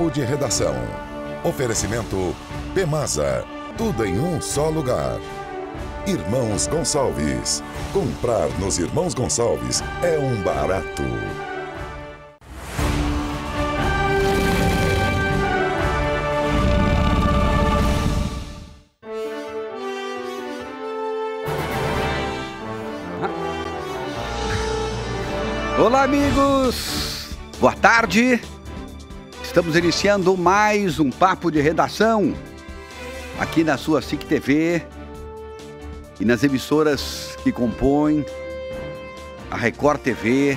Papo de Redação. Oferecimento Pemasa. Tudo em um só lugar. Irmãos Gonçalves. Comprar nos Irmãos Gonçalves é um barato. Olá, amigos! Boa tarde! Estamos iniciando mais um Papo de Redação aqui na sua SIC TV e nas emissoras que compõem a Record TV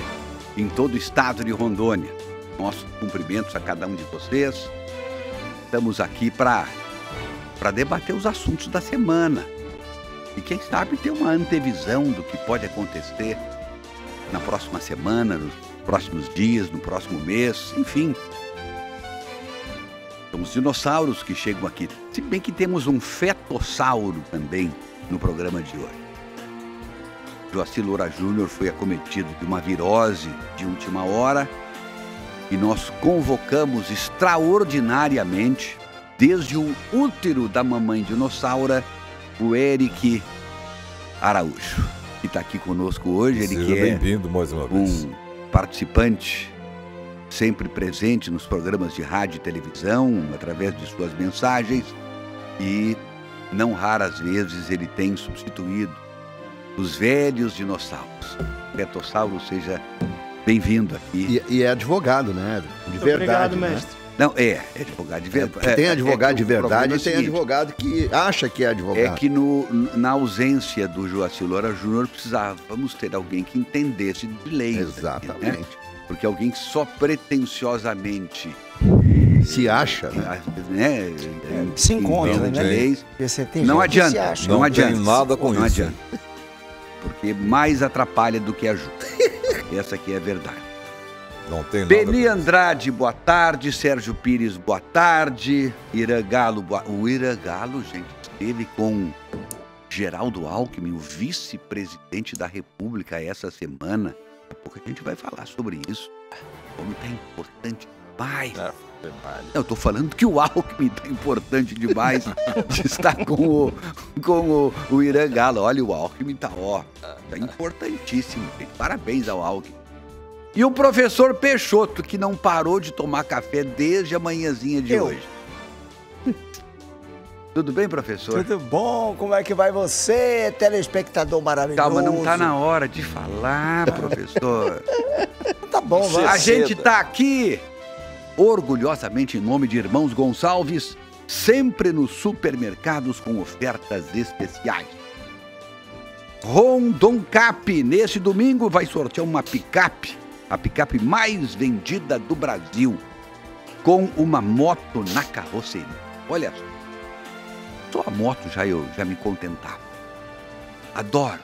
em todo o estado de Rondônia. Nossos cumprimentos a cada um de vocês. Estamos aqui para debater os assuntos da semana e quem sabe ter uma antevisão do que pode acontecer na próxima semana, nos próximos dias, no próximo mês, enfim. Somos dinossauros que chegam aqui, se bem que temos um fetossauro também no programa de hoje. Joacir Loura Júnior foi acometido de uma virose de última hora e nós convocamos extraordinariamente, desde o útero da mamãe dinossauro, o Eric Araújo, que está aqui conosco hoje. Ele Seja que é bem-vindo mais uma vez. um participante sempre presente nos programas de rádio e televisão, através de suas mensagens, e não raras vezes ele tem substituído os velhos dinossauros. Fetossauro, seja bem-vindo aqui. E é advogado, né? De verdade. Obrigado, né? mestre. Não, é advogado de verdade. Tem advogado de o problema verdade é e o tem seguinte, advogado que acha que é advogado. É que na ausência do Joacir Loura Júnior, precisávamos ter alguém que entendesse de leis. Exatamente. Né? Porque alguém que só pretensiosamente Se acha, né? Se encontra, entenda de né? leis, Porque você tem não gente que se adianta. acha. Não Não adianta. tem nada com Não isso. adianta. Porque mais atrapalha do que ajuda. Essa aqui é a verdade. Não tem nada Beni com isso. Andrade, boa tarde. Sérgio Pires, boa tarde. Irã Galo, o Irã Galo, gente, esteve com Geraldo Alckmin, o vice-presidente da República, essa semana. Daqui a pouco a gente vai falar sobre isso. Como está importante demais. Eu estou falando que o Alckmin está importante demais de estar com o Irã Galo. Olha, o Alckmin está importantíssimo. Gente. Parabéns ao Alckmin. E o professor Peixoto, que não parou de tomar café desde a manhãzinha de hoje. Tudo bem, professor? Tudo bom? Como é que vai você, telespectador maravilhoso? Calma, não está na hora de falar, professor. Tá bom, vai. A gente está aqui, orgulhosamente, em nome de Irmãos Gonçalves, sempre nos supermercados com ofertas especiais. Rondoncap, nesse domingo, vai sortear uma picape, a picape mais vendida do Brasil, com uma moto na carroceria. Olha só a moto já me contentava. Adoro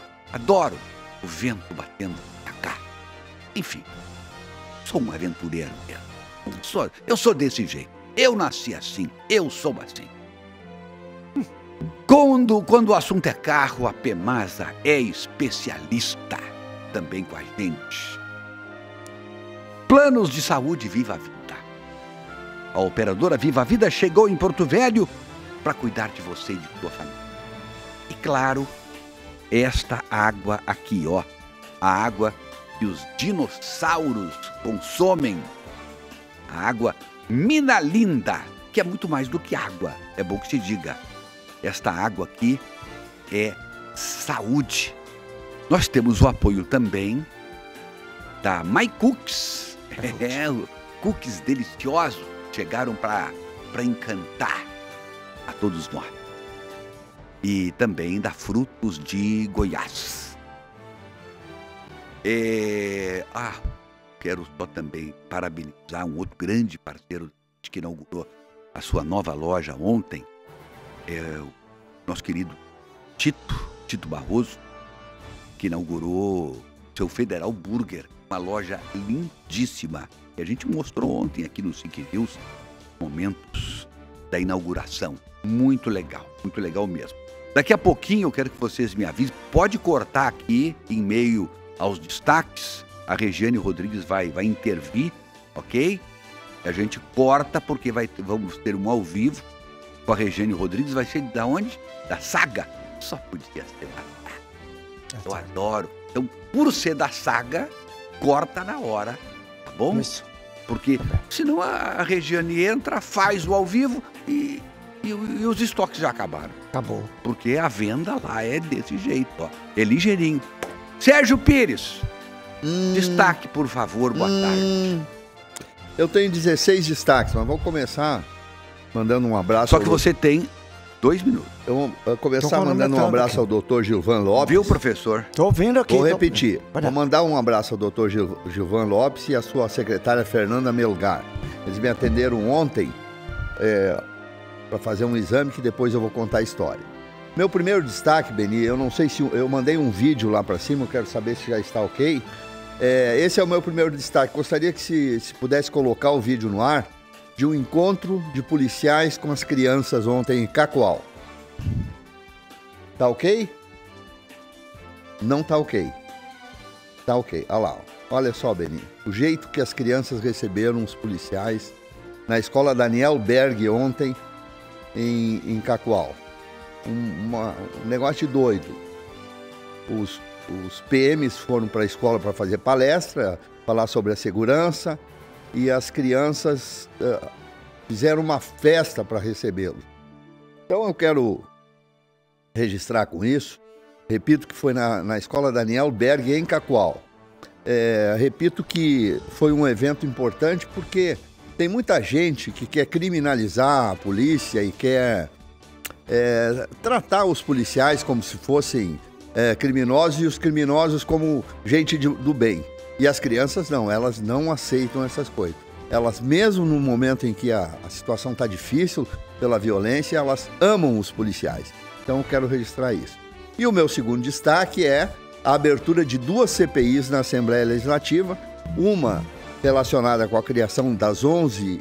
o vento batendo na cara. Enfim, sou um aventureiro mesmo. Eu sou desse jeito. Eu nasci assim, eu sou assim. Quando o assunto é carro, a Pemasa é especialista também com a gente. Planos de saúde Viva a Vida. A operadora Viva a Vida chegou em Porto Velho para cuidar de você e de sua família. E claro, esta água aqui, ó, a água que os dinossauros consomem, a água Mina Linda, que é muito mais do que água, é bom que se diga. Esta água aqui é saúde. Nós temos o apoio também da My Cooks. Cookies deliciosos chegaram para encantar a todos nós. E também da Frutos de Goiás. Quero só também parabenizar um outro grande parceiro que inaugurou a sua nova loja ontem, o nosso querido Tito Barroso, que inaugurou seu Federal Burger, uma loja lindíssima, que a gente mostrou ontem aqui no SIC News, momentos da inauguração. Muito legal mesmo. Daqui a pouquinho eu quero que vocês me avisem, pode cortar aqui em meio aos destaques, a Regiane Rodrigues vai intervir, ok? A gente corta porque vamos ter um ao vivo com a Regiane Rodrigues. Vai ser da onde? Da Saga. Só podia ser da Saga. Eu adoro. Então, por ser da Saga, corta na hora, tá bom? Isso. Porque senão a Regiane entra, faz o ao vivo e os estoques já acabaram. Acabou. Porque a venda lá é desse jeito, ó. É ligeirinho. Sérgio Pires, destaque, por favor, boa tarde. Eu tenho 16 destaques, mas vamos começar mandando um abraço. Só que você tem 2 minutos. Eu vou começar Tô mandando um cronometrando abraço aqui. ao doutor Gilvan Lopes. Viu, professor? Tô ouvindo aqui. Vou repetir. Olha. Vou mandar um abraço ao doutor Gilvan Lopes e à sua secretária Fernanda Melgar. Eles me atenderam ontem para fazer um exame que depois eu vou contar a história. Meu primeiro destaque, Beni, eu não sei se eu mandei um vídeo lá para cima, eu quero saber se já está ok. Esse é o meu primeiro destaque. Gostaria que se pudesse colocar o vídeo no ar de um encontro de policiais com as crianças ontem em Cacoal. Tá ok? Não tá ok. Tá ok. Olha lá. Olha só, Beni. O jeito que as crianças receberam os policiais na escola Daniel Berg ontem em Cacoal. Um negócio doido. Os PMs foram para a escola para fazer palestra, falar sobre a segurança, e as crianças fizeram uma festa para recebê-los. Então eu quero registrar com isso. Repito que foi na escola Daniel Berg em Cacoal. Repito que foi um evento importante porque tem muita gente que quer criminalizar a polícia e quer tratar os policiais como se fossem criminosos e os criminosos como gente do bem. E as crianças não, elas não aceitam essas coisas. Elas, mesmo no momento em que a situação está difícil pela violência, elas amam os policiais. Então eu quero registrar isso. E o meu segundo destaque é a abertura de 2 CPIs na Assembleia Legislativa, uma relacionada com a criação das 11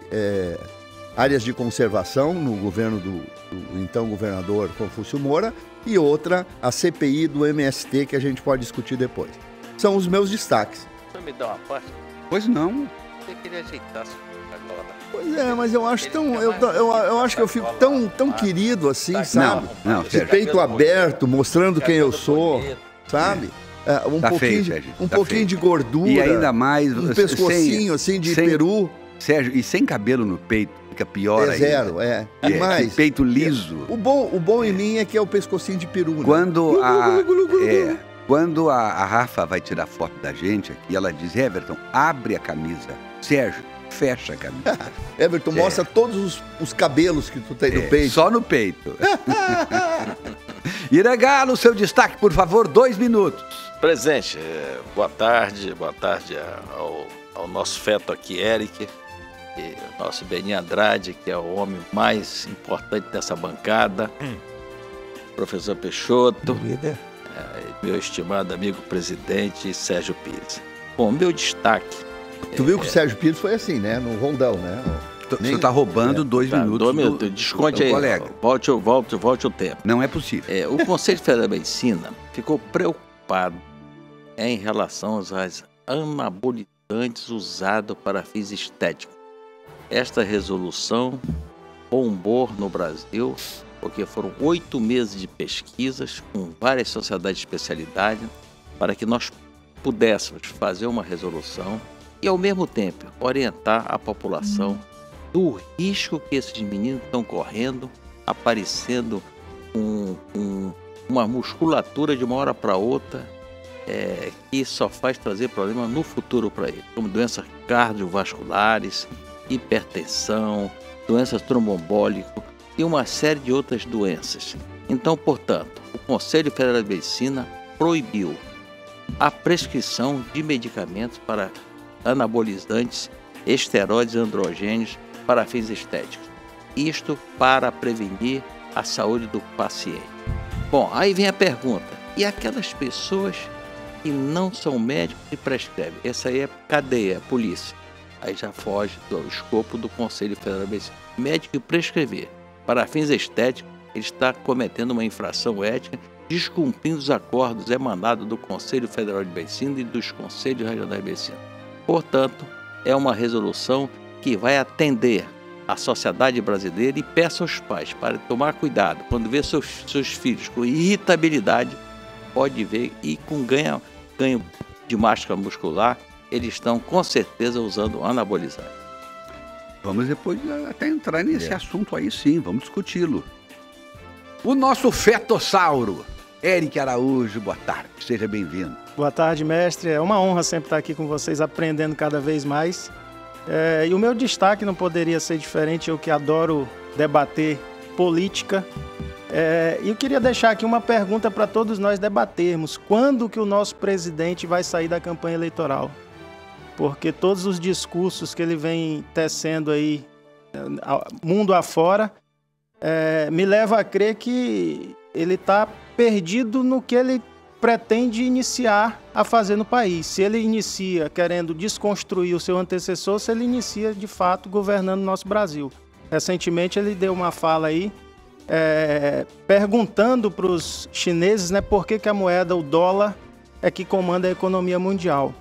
áreas de conservação no governo do então governador Confúcio Moura, e outra, a CPI do MST, que a gente pode discutir depois. São os meus destaques. Você me dá uma parte? Pois não. Você queria ajeitar agora. Pois mas eu acho eu acho que eu fico tão querido assim, sabe? Não, De Sérgio. peito aberto, mostrando quem eu sou, sabe? Tá feio, Sérgio, um tá pouquinho feio. de gordura. E ainda mais... um pescocinho assim de peru. Sérgio, e sem cabelo no peito, fica pior ainda. Zero, E mais, Peito liso. o bom em mim é que é o pescocinho de peru, né? Quando a Rafa vai tirar foto da gente aqui, ela diz: Everton, abre a camisa. Sérgio, fecha a camisa. Everton, mostra todos os cabelos que tu tem no peito. Só no peito. Iragalo, seu destaque, por favor, 2 minutos. Presente, boa tarde ao nosso feto aqui, Eric, e o nosso Beni Andrade, que é o homem mais importante dessa bancada, professor Peixoto, meu estimado amigo presidente Sérgio Pires. Bom, meu destaque... Tu viu que o Sérgio Pires foi assim, né? No rondão, né? O senhor está roubando 2 minutos 2 minutos, desconte aí, colega. Volte o tempo. Não é possível. O Conselho Federal da Medicina ficou preocupado em relação aos anabolizantes usados para fins estéticos. Esta resolução bombou no Brasil, porque foram 8 meses de pesquisas com várias sociedades de especialidade para que nós pudéssemos fazer uma resolução e, ao mesmo tempo, orientar a população do risco que esses meninos estão correndo, aparecendo uma musculatura de uma hora para outra que só faz trazer problema no futuro para eles, como doenças cardiovasculares, hipertensão, doenças tromboembólicas e uma série de outras doenças. Então, portanto, o Conselho Federal de Medicina proibiu a prescrição de medicamentos para anabolizantes, esteroides e androgênios para fins estéticos. Isto para prevenir a saúde do paciente. Bom, aí vem a pergunta: e aquelas pessoas que não são médicos e prescrevem? Essa aí é cadeia, é polícia. Aí já foge do escopo do Conselho Federal de Medicina. Médico que prescrever para fins estéticos, ele está cometendo uma infração ética, descumprindo os acordos emanados do Conselho Federal de Medicina e dos Conselhos Regionais de Medicina. Portanto, é uma resolução que vai atender a sociedade brasileira e peço aos pais para tomar cuidado. Quando vê seus filhos com irritabilidade, pode ver e com ganho de massa muscular, eles estão com certeza usando anabolizante. Vamos depois até entrar nesse assunto aí sim, vamos discuti-lo. O nosso fetossauro, Eric Araújo, boa tarde, seja bem-vindo. Boa tarde, mestre. É uma honra sempre estar aqui com vocês, aprendendo cada vez mais. E o meu destaque não poderia ser diferente, eu que adoro debater política. E eu queria deixar aqui uma pergunta para todos nós debatermos. Quando que o nosso presidente vai sair da campanha eleitoral? Porque todos os discursos que ele vem tecendo aí, mundo afora, me leva a crer que ele está perdido no que ele pretende iniciar a fazer no país. Se ele inicia querendo desconstruir o seu antecessor, se ele inicia, de fato, governando o nosso Brasil. Recentemente ele deu uma fala aí, perguntando para os chineses, né, por que a moeda, o dólar, é que comanda a economia mundial.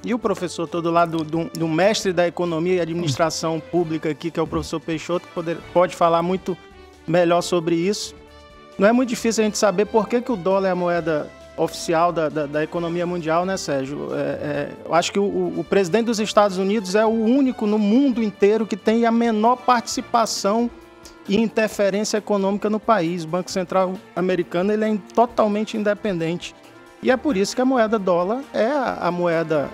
E o professor todo lá do mestre da economia e administração pública aqui, que é o professor Peixoto, que pode falar muito melhor sobre isso. Não é muito difícil a gente saber por que o dólar é a moeda oficial da economia mundial, né, Sérgio? Eu acho que o presidente dos Estados Unidos é o único no mundo inteiro que tem a menor participação e interferência econômica no país. O Banco Central americano ele é totalmente independente. E é por isso que a moeda dólar é a moeda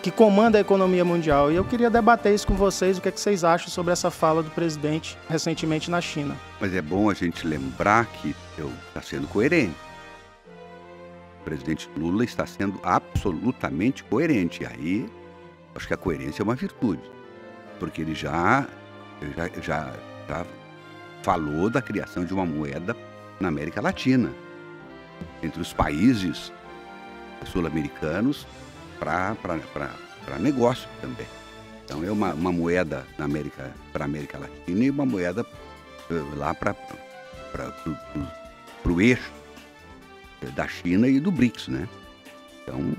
que comanda a economia mundial. E eu queria debater isso com vocês, o que vocês acham sobre essa fala do presidente recentemente na China. Mas é bom a gente lembrar que está sendo coerente. O presidente Lula está sendo absolutamente coerente. E aí, acho que a coerência é uma virtude. Porque ele já falou da criação de uma moeda na América Latina, entre os países sul-americanos, para negócio também. Então é uma moeda para a América Latina e uma moeda lá para o eixo da China e do BRICS, né? Então,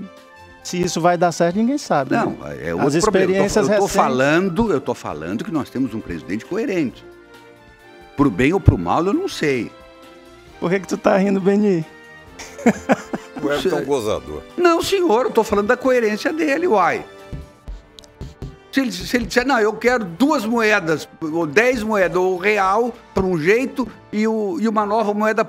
se isso vai dar certo, ninguém sabe. Não, né? É outro As experiências problema. Eu tô falando que nós temos um presidente coerente. Pro bem ou pro mal, eu não sei. Por que tu tá rindo, Beni? Tu é tão gozador. Não, senhor, eu tô falando da coerência dele, uai. Se ele disser, não, eu quero 2 moedas, ou 10 moedas, ou o real para um jeito e uma nova moeda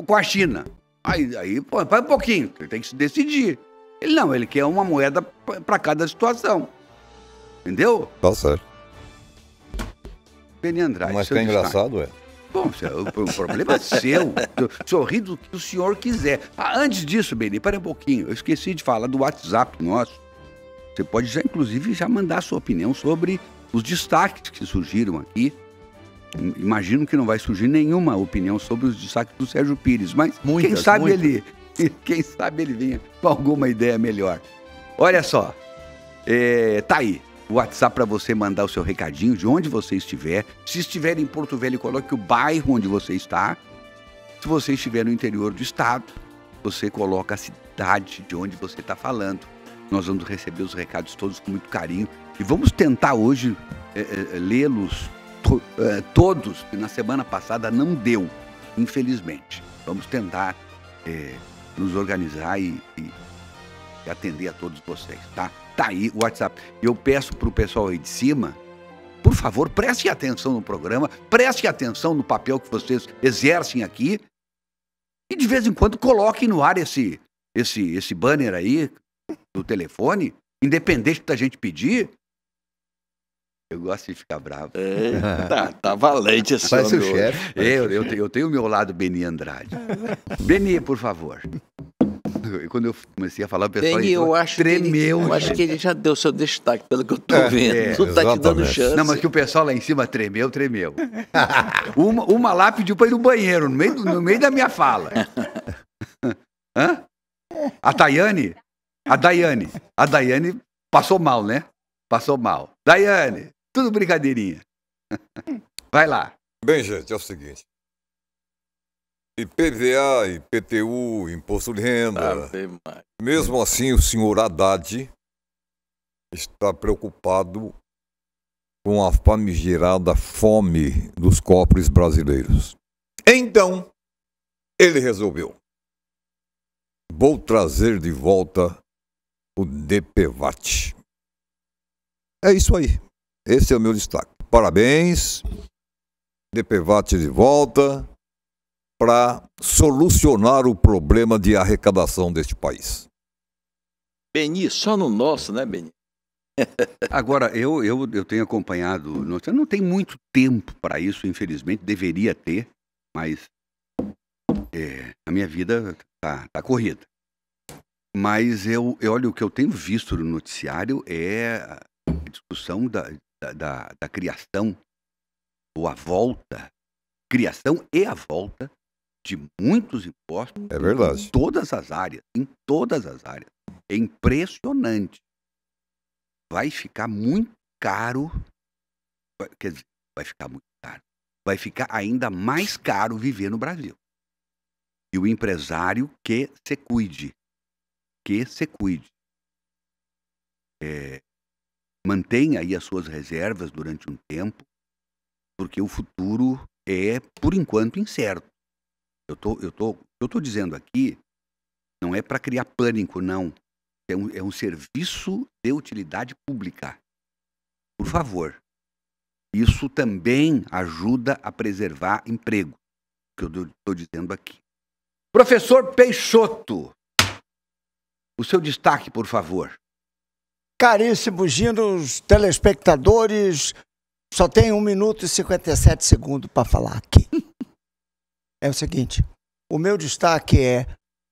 com a China. Aí pô, vai um pouquinho, ele tem que se decidir. Ele quer uma moeda para cada situação. Entendeu? Tá certo. Beni Andrade. Mas que é engraçado, Bom, o problema é seu. Sorri do que o senhor quiser. Antes disso, Beni, para um pouquinho. Eu esqueci de falar do WhatsApp nosso. Você pode inclusive, mandar a sua opinião sobre os destaques que surgiram aqui. Imagino que não vai surgir nenhuma opinião sobre os destaques do Sérgio Pires, mas quem sabe ele vinha com alguma ideia melhor. Olha só, tá aí o WhatsApp para você mandar o seu recadinho de onde você estiver. Se estiver em Porto Velho, coloque o bairro onde você está. Se você estiver no interior do estado, você coloca a cidade de onde você está falando. Nós vamos receber os recados todos com muito carinho e vamos tentar hoje lê-los todos, que na semana passada não deu, infelizmente. Vamos tentar nos organizar e atender a todos vocês, tá? Tá aí o WhatsApp. Eu peço pro pessoal aí de cima, por favor, preste atenção no programa, preste atenção no papel que vocês exercem aqui e de vez em quando coloquem no ar esse banner aí do telefone, independente da gente pedir. Eu gosto de ficar bravo. Tá valente esse Parece homem o hoje. chefe. Eu tenho o meu lado Beni Andrade. Beni, por favor. Quando eu comecei a falar, o pessoal Beni, eu acho tremeu. eu acho que ele já deu seu destaque, pelo que eu tô vendo. Tu tá te dando exatamente. chance. Não, mas que o pessoal lá em cima tremeu. Uma lá pediu para ir no banheiro, no meio da minha fala. Hã? A Daiane passou mal, né? Passou mal. Daiane, tudo brincadeirinha. Vai lá. Bem, gente, é o seguinte. IPVA, IPTU, Imposto de Renda. Ave Maria. Mesmo assim, o senhor Haddad está preocupado com a famigerada fome dos cofres brasileiros. Então, ele resolveu: vou trazer de volta o DPVAT. É isso aí. Esse é o meu destaque. Parabéns, DPVAT de volta para solucionar o problema de arrecadação deste país. Beni, só no nosso, né, Beni? Agora, eu tenho acompanhado, não tem muito tempo para isso, infelizmente, deveria ter, mas a minha vida tá corrida. Mas olha, o que eu tenho visto no noticiário é a discussão da criação, ou a volta, criação e a volta de muitos impostos. É verdade. Em todas as áreas, É impressionante. Vai ficar muito caro, quer dizer, vai ficar muito caro. Vai ficar ainda mais caro viver no Brasil. E o empresário que se cuide. Mantenha aí as suas reservas durante um tempo, porque o futuro é, por enquanto, incerto. Eu tô dizendo aqui, não é para criar pânico, não. É um serviço de utilidade pública. Por favor. Isso também ajuda a preservar emprego, que eu estou dizendo aqui. Professor Peixoto, o seu destaque, por favor. Caríssimos giros telespectadores, só tem 1 minuto e 57 segundos para falar aqui. É o seguinte, o meu destaque é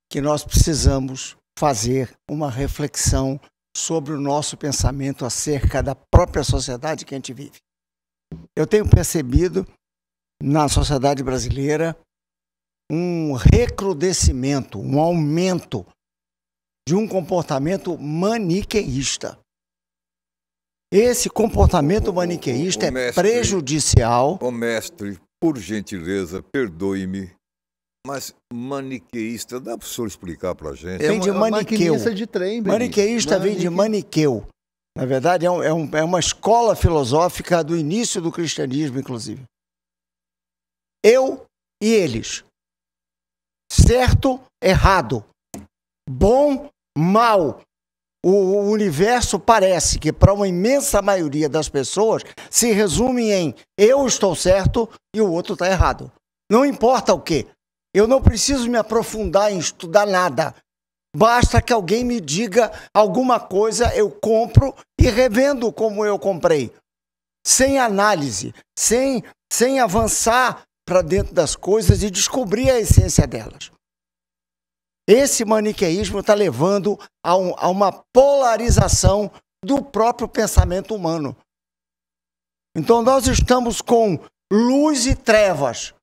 que nós precisamos fazer uma reflexão sobre o nosso pensamento acerca da própria sociedade que a gente vive. Eu tenho percebido na sociedade brasileira um recrudescimento, um aumento de um comportamento maniqueísta. Esse comportamento maniqueísta é prejudicial. Ô mestre, por gentileza, perdoe-me, mas maniqueísta, dá para o senhor explicar para a gente? Vem de maniqueu. De trem, maniqueísta vem de maniqueu. Na verdade, é uma escola filosófica do início do cristianismo, inclusive. Eu e eles. Certo, errado. Bom, mal. O universo parece que, para uma imensa maioria das pessoas, se resume em eu estou certo e o outro está errado. Não importa o quê. Eu não preciso me aprofundar em estudar nada. Basta que alguém me diga alguma coisa, eu compro e revendo como eu comprei. Sem análise, sem avançar para dentro das coisas e descobrir a essência delas. Esse maniqueísmo está levando a uma polarização do próprio pensamento humano. Então nós estamos com luz e trevas.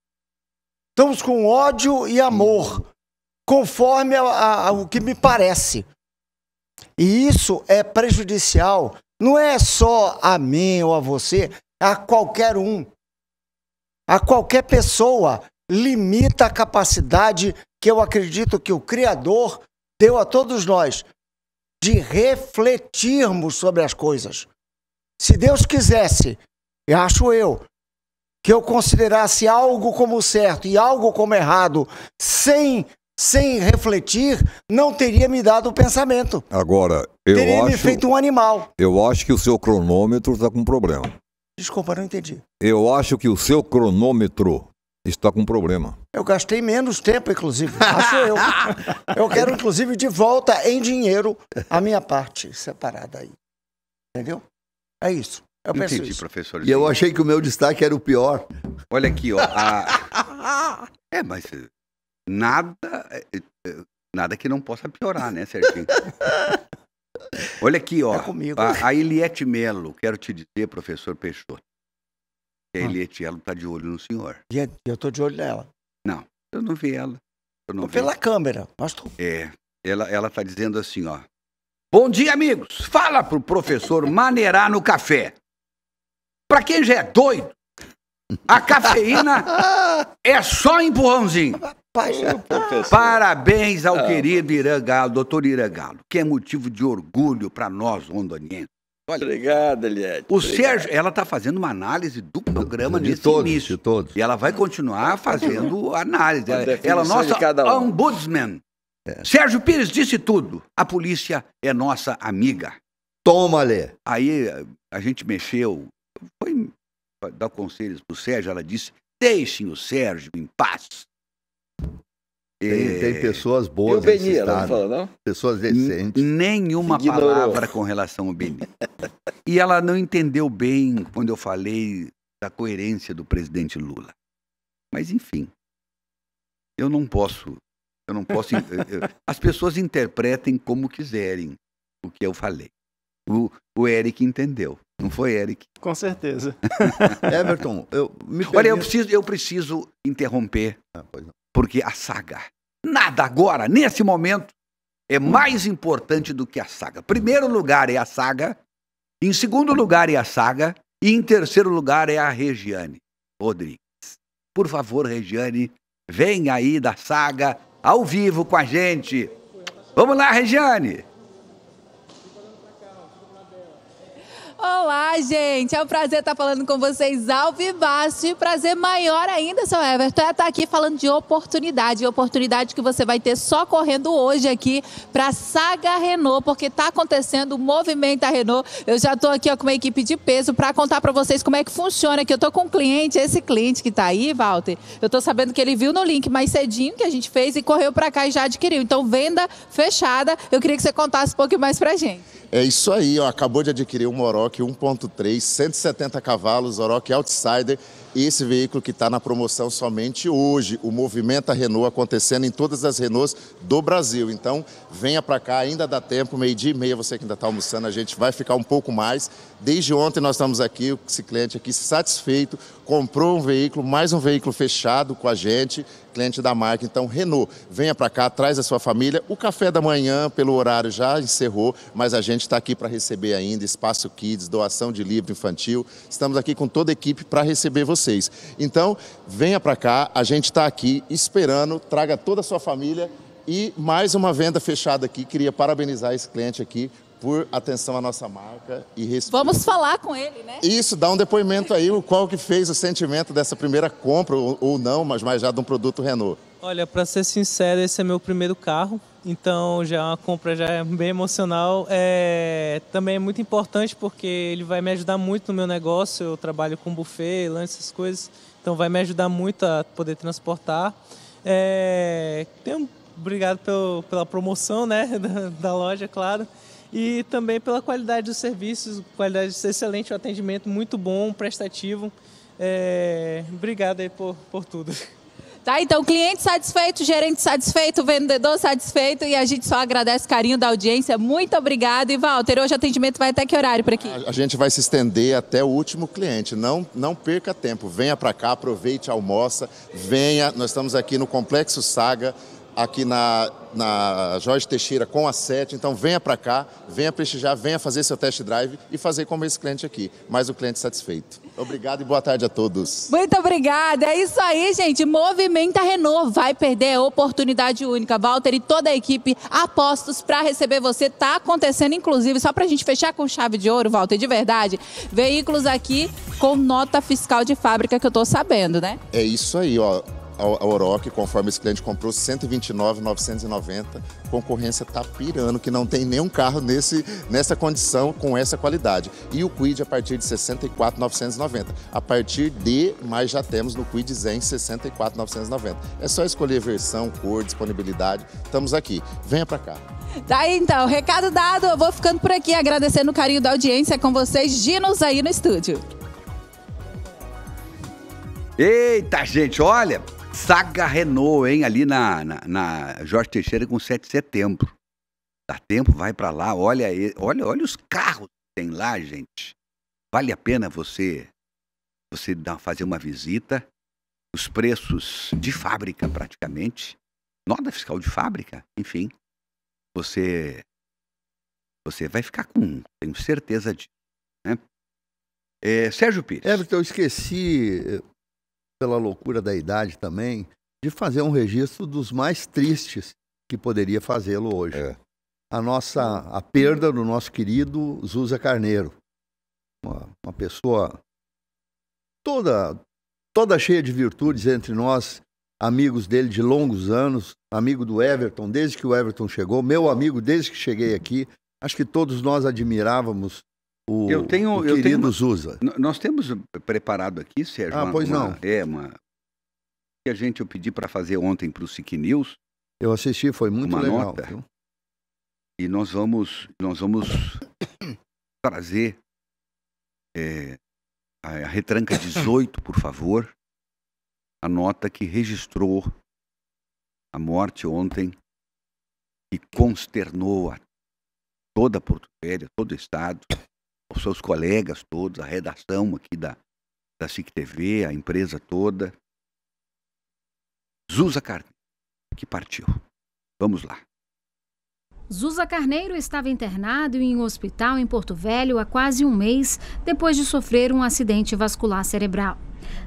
Estamos com ódio e amor, conforme o que me parece. E isso é prejudicial, não é só a mim ou a você, a qualquer um. A qualquer pessoa. Limita a capacidade que eu acredito que o Criador deu a todos nós de refletirmos sobre as coisas. Se Deus quisesse, acho eu, que eu considerasse algo como certo e algo como errado, sem refletir, não teria me dado o pensamento. Agora, teria me feito um animal. Eu acho que o seu cronômetro está com problema. Desculpa, não entendi. Eu acho que o seu cronômetro está com problema. Eu gastei menos tempo, inclusive. Acho eu. Eu quero, inclusive, de volta em dinheiro a minha parte separada aí. Entendeu? É isso. Eu penso Entendi, isso. professor. E eu achei que o meu destaque era o pior. Olha aqui, ó. Mas nada que não possa piorar, né, Serginho? Olha aqui, ó. É comigo. A Eliette Melo, quero te dizer, professor Peixoto, que a Eliette Melo está de olho no senhor. E eu estou de olho nela. Não, eu não vi ela. Pela câmera, mas tô... Ela está dizendo assim, ó. Bom dia, amigos. Fala pro professor maneirar no café. Pra quem já é doido, a cafeína é só empurrãozinho. Parabéns ao querido Irã Galo, doutor Irã Galo, que é motivo de orgulho para nós rondonienses. Olha, Obrigado, Eliette. o Sérgio, ela está fazendo uma análise do programa De nesse todos, início. de todos. E ela vai continuar fazendo análise. Uma Ela é definição nossa de cada um. ombudsman. Sérgio Pires disse tudo. A polícia é nossa amiga. Toma, Lê. Aí a gente mexeu, foi dar conselhos pro Sérgio, ela disse, deixem o Sérgio em paz. Tem pessoas E o boas nesse Beni, ela não estado. falou, não? Pessoas decentes. Nenhuma Ignorou. palavra com relação ao Beni. E ela não entendeu bem quando eu falei da coerência do presidente Lula. Mas, enfim, eu não posso... as pessoas interpretem como quiserem o que eu falei. O Eric entendeu. Não foi, Eric? Com certeza. Everton, Olha, eu preciso interromper, Pois não. porque a saga, nada agora, nesse momento, é mais importante do que a saga. Primeiro lugar é a saga, em segundo lugar é a saga, e em terceiro lugar é a Regiane Rodrigues. Por favor, Regiane, vem aí da saga, ao vivo com a gente. Vamos lá, Regiane! Olá, gente! É um prazer estar falando com vocês ao vivaço e prazer maior ainda, seu Everton, é estar aqui falando de oportunidade. Oportunidade que você vai ter só correndo hoje aqui para a Saga Renault, porque está acontecendo o movimento da Renault. Eu já estou aqui ó, com uma equipe de peso para contar para vocês como é que funciona, que eu estou com um cliente, esse cliente que está aí, Walter, eu estou sabendo que ele viu no link mais cedinho que a gente fez e correu para cá e já adquiriu. Então, venda fechada. Eu queria que você contasse um pouquinho mais para a gente. É isso aí, ó, acabou de adquirir um Oroch 1.3, 170 cavalos, Oroch Outsider. Esse veículo que está na promoção somente hoje, o movimento da Renault acontecendo em todas as Renaults do Brasil. Então, venha para cá, ainda dá tempo, 12h30, você que ainda está almoçando, a gente vai ficar um pouco mais. Desde ontem nós estamos aqui, esse cliente aqui satisfeito, comprou um veículo, mais um veículo fechado com a gente, cliente da marca. Então, Renault, venha para cá, traz a sua família. O café da manhã, pelo horário, já encerrou, mas a gente está aqui para receber ainda, espaço kids, doação de livro infantil. Estamos aqui com toda a equipe para receber vocês. Então, venha para cá, a gente está aqui esperando, traga toda a sua família e mais uma venda fechada aqui. Queria parabenizar esse cliente aqui por atenção à nossa marca e respeito. Vamos falar com ele, né? Isso, dá um depoimento aí, o qual que fez o sentimento dessa primeira compra, ou não, mas já de um produto Renault. Olha, para ser sincero, esse é meu primeiro carro, então já uma compra já é bem emocional. Também é muito importante porque ele vai me ajudar muito no meu negócio, eu trabalho com buffet, lanche, essas coisas, então vai me ajudar muito a poder transportar. Obrigado pela promoção, né, da loja, claro. E também pela qualidade dos serviços, qualidade excelente, o atendimento muito bom, prestativo. Obrigado aí por tudo. Tá, então, cliente satisfeito, gerente satisfeito, vendedor satisfeito e a gente só agradece o carinho da audiência. Muito obrigado. E, Walter, hoje o atendimento vai até que horário por aqui? A gente vai se estender até o último cliente. Não perca tempo. Venha para cá, aproveite, almoça. Venha, nós estamos aqui no Complexo Saga, aqui na Jorge Teixeira com a 7, então venha para cá, venha prestigiar, venha fazer seu test drive e fazer como esse cliente aqui, mais um cliente satisfeito. Obrigado e boa tarde a todos. Muito obrigada, é isso aí, gente, movimenta Renault, vai perder a oportunidade única, Walter e toda a equipe apostos para receber você, tá acontecendo inclusive, só pra gente fechar com chave de ouro, Walter, de verdade, veículos aqui com nota fiscal de fábrica que eu tô sabendo, né? É isso aí, ó. A Oroch, conforme esse cliente comprou, 129.990, concorrência tá pirando, que não tem nenhum carro nessa condição, com essa qualidade. E o Kwid a partir de 64.990. A partir de, mas já temos no Kwid Zen 64.990. É só escolher versão, cor, disponibilidade, estamos aqui. Venha para cá. Tá aí, então, recado dado, eu vou ficando por aqui, agradecendo o carinho da audiência com vocês, Ginos aí no estúdio. Eita, gente, olha... Saga Renault, hein? Ali na Jorge Teixeira com 7 de setembro. Dá tempo, vai pra lá, olha os carros que tem lá, gente. Vale a pena você fazer uma visita. Os preços de fábrica, praticamente. Nota fiscal de fábrica, enfim. Você vai ficar com, tenho certeza disso, né? Sérgio Pires. Everton, eu esqueci... pela loucura da idade também, de fazer um registro dos mais tristes que poderia fazê-lo hoje. a perda do nosso querido Zusa Carneiro. Uma pessoa toda cheia de virtudes entre nós, amigos dele de longos anos, amigo do Everton, desde que o Everton chegou, meu amigo desde que cheguei aqui. Acho que todos nós admirávamos o querido Zusa. Nós temos preparado aqui, Sérgio, que eu pedi para fazer ontem para o SIC News. Eu assisti, foi muito legal. Nota, e nós vamos trazer a retranca 18, por favor, a nota que registrou a morte ontem e consternou a toda Porto Velho, todo o estado, os seus colegas todos, a redação aqui da SIC TV, a empresa toda. Zusa Carneiro, que partiu. Vamos lá. Zusa Carneiro estava internado em um hospital em Porto Velho há quase um mês, depois de sofrer um acidente vascular cerebral.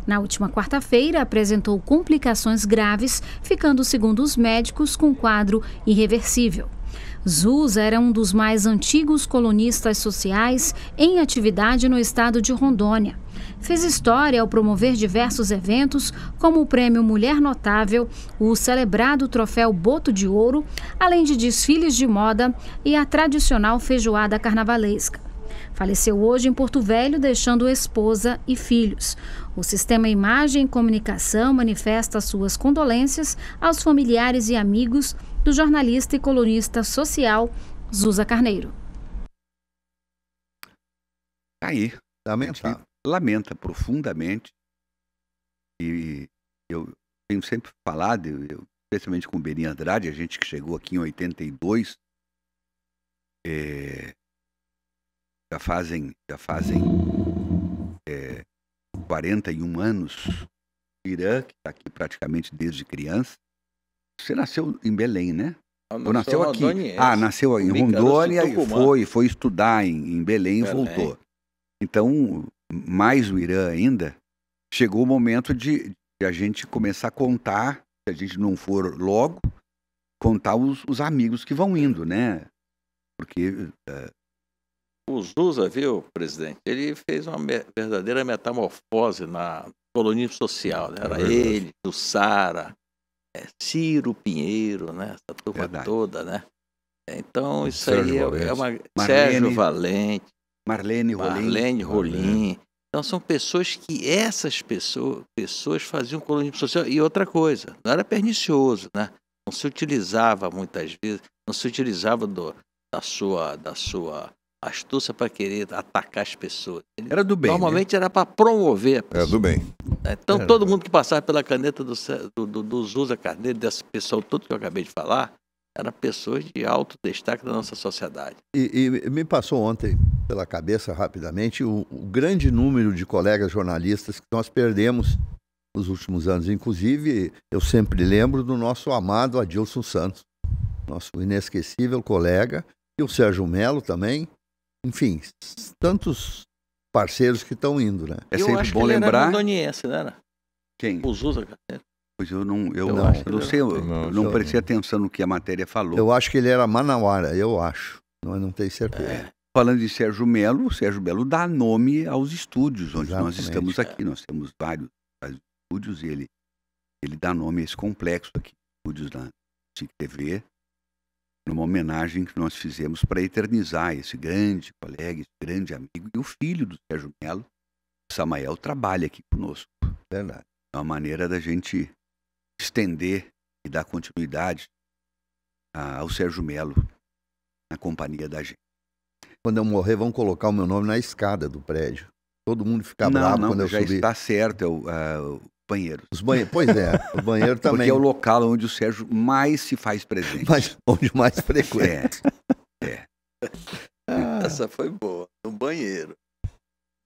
Na última quarta-feira, apresentou complicações graves, ficando, segundo os médicos, com quadro irreversível. Zusa era um dos mais antigos colunistas sociais em atividade no estado de Rondônia. Fez história ao promover diversos eventos, como o Prêmio Mulher Notável, o celebrado Troféu Boto de Ouro, além de desfiles de moda e a tradicional feijoada carnavalesca. Faleceu hoje em Porto Velho, deixando esposa e filhos. O Sistema Imagem e Comunicação manifesta suas condolências aos familiares e amigos do jornalista e colunista social Zusa Carneiro. Aí, lamenta profundamente, e eu tenho sempre falado, especialmente com o Beni Andrade, a gente que chegou aqui em 82, já fazem 41 anos. Irã, que está aqui praticamente desde criança. Você nasceu em Belém, né? Ou nasceu aqui? Nasceu em Rondônia e foi estudar em Belém e voltou. Então, mais o Irã ainda, chegou o momento de a gente começar a contar, se a gente não for logo, contar os amigos que vão indo, né? Porque... O Zusa, viu, presidente? Ele fez uma verdadeira metamorfose na colonismo social, né? Era ele, do Sara, Ciro Pinheiro, né? Essa turma toda, né? Então, isso Sérgio aí é uma... Marlene, Sérgio Valente. Marlene Rolim. Então, são pessoas que essas pessoas faziam colonismo social. E outra coisa, não era pernicioso, né? Não se utilizava, muitas vezes, da sua astúcia para querer atacar as pessoas. Era do bem. Normalmente era para promover a pessoa. Era do bem. Então, todo mundo que passava pela caneta do Zusa Carneiro, dessa pessoa tudo que eu acabei de falar, eram pessoas de alto destaque da nossa sociedade. E me passou ontem pela cabeça, rapidamente, o grande número de colegas jornalistas que nós perdemos nos últimos anos. Inclusive, eu sempre lembro do nosso amado Adilson Santos, nosso inesquecível colega, e o Sérgio Melo também. Enfim, tantos parceiros que estão indo, né? É sempre bom lembrar. Era rondoniense, não era? Quem? O Zusa Carneiro. Pois eu não prestei atenção no que a matéria falou. Eu acho que ele era manauara, eu acho. Não tenho certeza. Falando de Sérgio Melo, o Sérgio Melo dá nome aos estúdios onde nós estamos aqui. Nós temos vários estúdios e ele dá nome a esse complexo aqui, estúdios da SIC TV, numa homenagem que nós fizemos para eternizar esse grande colega, esse grande amigo, e o filho do Sérgio Melo, Samael, trabalha aqui conosco. Verdade. É uma maneira da gente estender e dar continuidade ao Sérgio Melo na companhia da gente. Quando eu morrer, vão colocar o meu nome na escada do prédio. Todo mundo fica bravo quando eu subir. Já está certo, é o banheiro. Pois é, o banheiro também. Porque é o local onde o Sérgio mais se faz presente. Mas onde mais frequenta. Essa foi boa, no banheiro.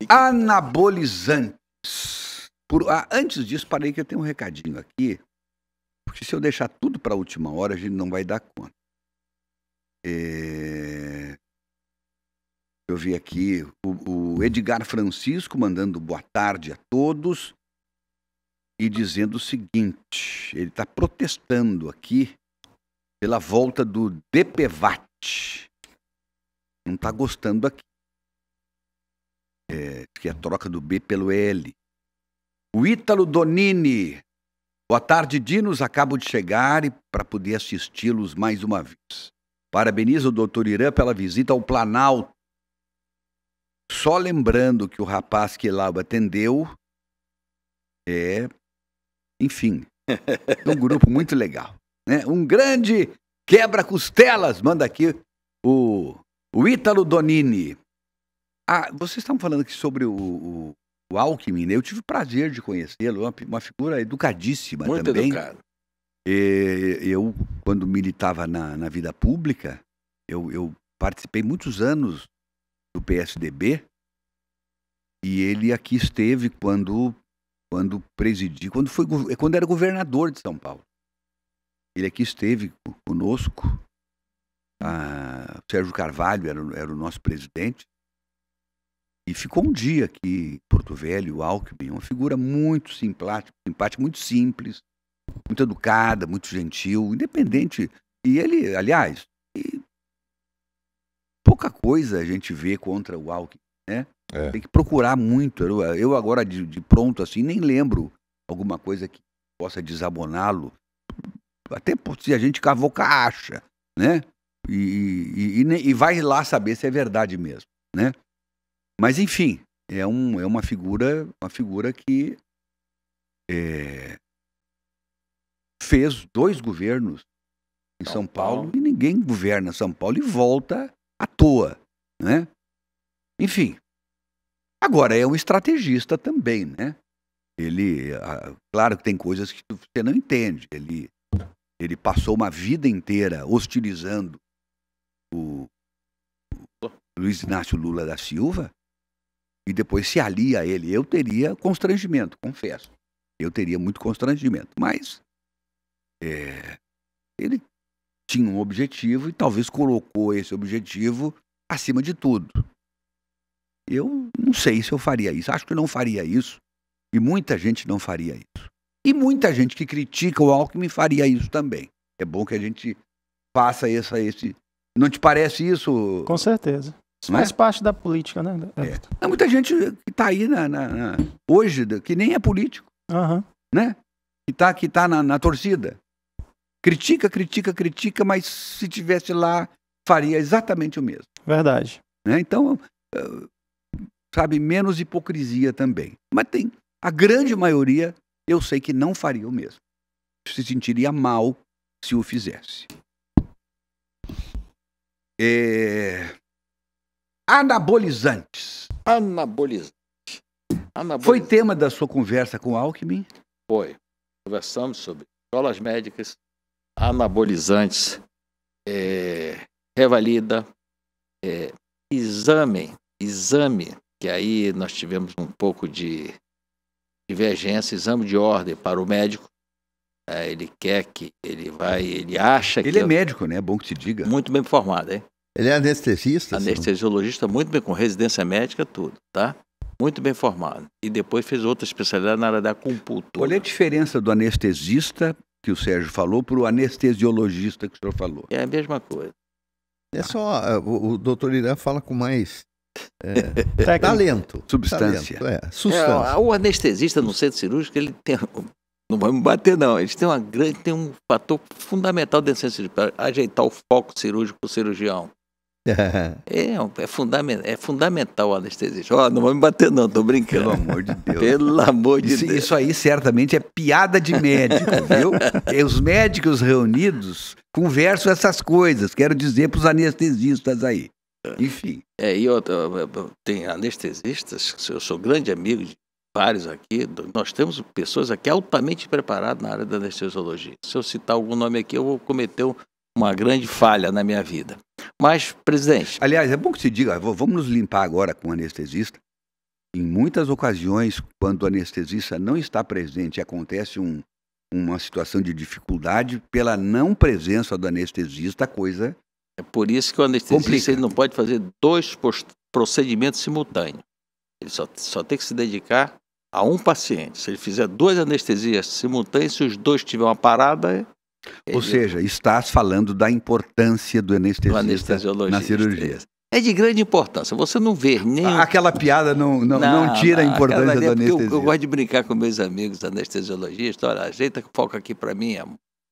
Anabolizantes. Antes disso, parei que eu tenho um recadinho aqui, porque se eu deixar tudo para a última hora, a gente não vai dar conta. Eu vi aqui o Edgar Francisco mandando boa tarde a todos e dizendo o seguinte: ele está protestando aqui pela volta do DPVAT, chat. Não está gostando aqui. Que é a troca do B pelo L. O Ítalo Donini. Boa tarde, Dinos. Acabo de chegar para poder assisti-los mais uma vez. Parabenizo o doutor Irã pela visita ao Planalto. Só lembrando que o rapaz que lá o atendeu enfim, um grupo muito legal. Né? Um grande quebra-costelas, manda aqui o Ítalo Donini. Vocês estão falando aqui sobre o Alckmin, né? Eu tive o prazer de conhecê-lo, uma figura educadíssima muito também. Muito educado. Eu, quando militava na vida pública, eu participei muitos anos do PSDB e ele aqui esteve quando presidi, quando era governador de São Paulo. Ele aqui esteve conosco. O Sérgio Carvalho era o nosso presidente. E ficou um dia aqui em Porto Velho, o Alckmin, uma figura muito simpática, muito simples, muito educada, muito gentil, independente. E ele, aliás, pouca coisa a gente vê contra o Alckmin, né? Tem que procurar muito. Eu agora, de pronto, assim, nem lembro alguma coisa que possa desaboná-lo. Até se a gente cavoca, acha, né? E vai lá saber se é verdade mesmo, né? Mas, enfim, é uma figura que fez 2 governos em São Paulo e ninguém governa São Paulo e volta à toa, né? Enfim, agora é um estrategista também, né? Ele, claro que tem coisas que você não entende. Ele passou uma vida inteira hostilizando o Luiz Inácio Lula da Silva e depois se alia a ele. Eu teria constrangimento, confesso. Eu teria muito constrangimento. Mas ele tinha um objetivo e talvez colocou esse objetivo acima de tudo. Eu não sei se eu faria isso. Acho que não faria isso. E muita gente não faria isso. E muita gente que critica o Alckmin faria isso também. É bom que a gente faça esse... Não te parece isso? Com certeza. Isso faz parte da política, né? Há muita gente que está aí hoje, que nem é político, né? Que tá na torcida. Critica, mas se tivesse lá, faria exatamente o mesmo. Verdade. Né? Então, sabe, menos hipocrisia também. Mas tem a grande maioria, eu sei que não faria o mesmo. Se sentiria mal se o fizesse. Anabolizantes. Foi tema da sua conversa com o Alckmin? Foi. Conversamos sobre escolas médicas, anabolizantes, revalida, exame, que aí nós tivemos um pouco de divergência, exame de ordem para o médico. Ele quer que ele acha que... Ele é médico, né? É bom que se diga. Muito bem formado, hein? Ele é anestesista? Anestesiologista, muito bem, com residência médica, tudo, tá? Muito bem formado. E depois fez outra especialidade na área da acupuntura. Qual é a diferença do anestesista, que o Sérgio falou, para o anestesiologista que o senhor falou? É a mesma coisa. É só... O doutor Irã fala com mais... talento. Substância. Talento, substância. O anestesista no centro cirúrgico, ele tem... Não vai me bater, não. Eles têm um fator fundamental dentro do centro cirúrgico para ajeitar o foco cirúrgico do cirurgião. É fundamental o anestesista. Não vai me bater, não, tô brincando. Pelo amor de Deus. Pelo amor de Deus. Isso aí certamente é piada de médico, viu? Os médicos reunidos conversam essas coisas. Quero dizer para os anestesistas aí. Enfim. Tem anestesistas, eu sou grande amigo de vários aqui. Nós temos pessoas aqui altamente preparadas na área da anestesiologia. Se eu citar algum nome aqui, eu vou cometer uma grande falha na minha vida. Mas, presidente... Aliás, é bom que se diga, vamos nos limpar agora com o anestesista. Em muitas ocasiões, quando o anestesista não está presente e acontece uma situação de dificuldade, pela não presença do anestesista, a coisa... É por isso que o anestesista ele não pode fazer 2 procedimentos simultâneos. Ele só tem que se dedicar a um paciente. Se ele fizer 2 anestesias simultâneas, se os 2 tiverem uma parada, Ou seja, estás falando da importância do anestesista na cirurgia. É de grande importância. Você não vê nem... Aquela piada não tira a importância do anestesia. Eu gosto de brincar com meus amigos anestesiologistas. Olha, ajeita, foca aqui para mim,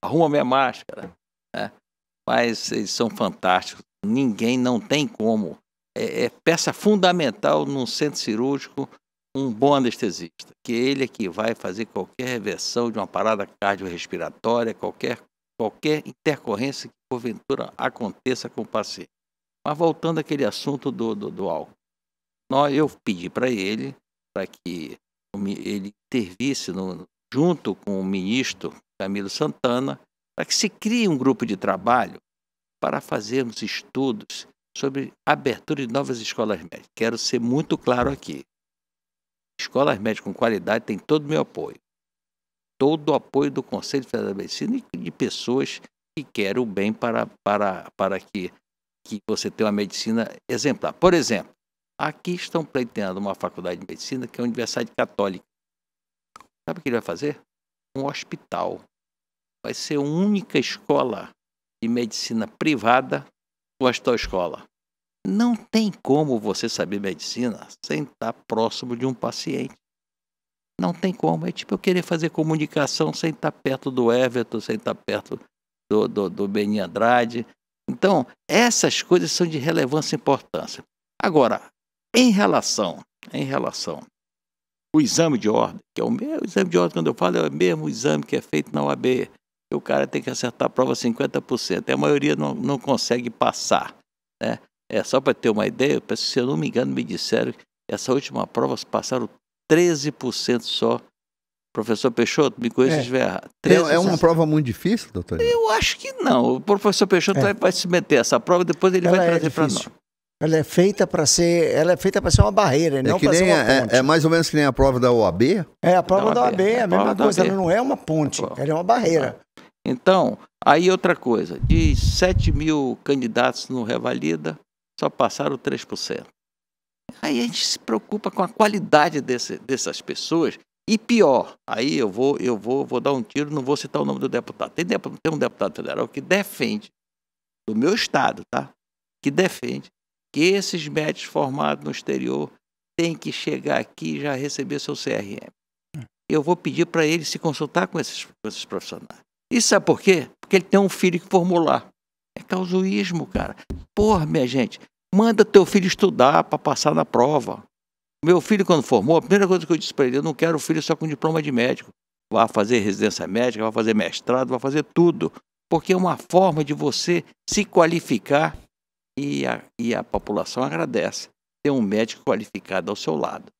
arruma minha máscara. Né? Mas eles são fantásticos. Ninguém, não tem como. É peça fundamental num centro cirúrgico um bom anestesista. Que ele é que vai fazer qualquer reversão de uma parada cardiorrespiratória, qualquer intercorrência que porventura aconteça com o paciente. Mas voltando àquele assunto do álcool. Eu pedi para ele, para que ele intervisse junto com o ministro Camilo Santana, para que se crie um grupo de trabalho para fazermos estudos sobre a abertura de novas escolas médicas. Quero ser muito claro aqui. Escolas médicas com qualidade têm todo o meu apoio. Todo o apoio do Conselho Federal de Medicina e de pessoas que querem o bem para que você tenha uma medicina exemplar. Por exemplo, aqui estão pleiteando uma faculdade de medicina que é a Universidade Católica. Sabe o que ele vai fazer? Um hospital. Vai ser a única escola de medicina privada, o hospital escola. Não tem como você saber medicina sem estar próximo de um paciente. Não tem como. É tipo eu querer fazer comunicação sem estar perto do Everton, sem estar perto do Beni Andrade. Então, essas coisas são de relevância e importância. Agora, em relação ao exame de ordem, que é o mesmo exame de ordem, quando eu falo, é o mesmo exame que é feito na OAB. O cara tem que acertar a prova 50%. E a maioria não consegue passar. Né? Só para ter uma ideia, se eu não me engano, me disseram que essa última prova passaram 13% só. Professor Peixoto, me corrija se estiver errado. É uma prova muito difícil, doutor? Eu acho que não. O professor Peixoto vai se meter essa prova, depois ele vai trazer para nós. Ela é feita para ser uma barreira, não para ser uma ponte. É mais ou menos que nem a prova da OAB? A prova da OAB é a mesma coisa, ela não é uma ponte, ela é uma barreira. Então, aí outra coisa, de 7 mil candidatos no Revalida, só passaram 3%. Aí a gente se preocupa com a qualidade dessas pessoas. E pior, aí eu vou dar um tiro, não vou citar o nome do deputado. Tem um deputado federal que defende, do meu estado, tá? Que defende que esses médicos formados no exterior têm que chegar aqui e já receber seu CRM. Eu vou pedir para ele se consultar com esses profissionais. E sabe por quê? Porque ele tem um filho que formou lá. É causuísmo, cara. Porra, minha gente, manda teu filho estudar para passar na prova. Meu filho, quando formou, a primeira coisa que eu disse para ele, eu não quero filho só com diploma de médico. Vai fazer residência médica, vai fazer mestrado, vai fazer tudo. Porque é uma forma de você se qualificar e a população agradece ter um médico qualificado ao seu lado.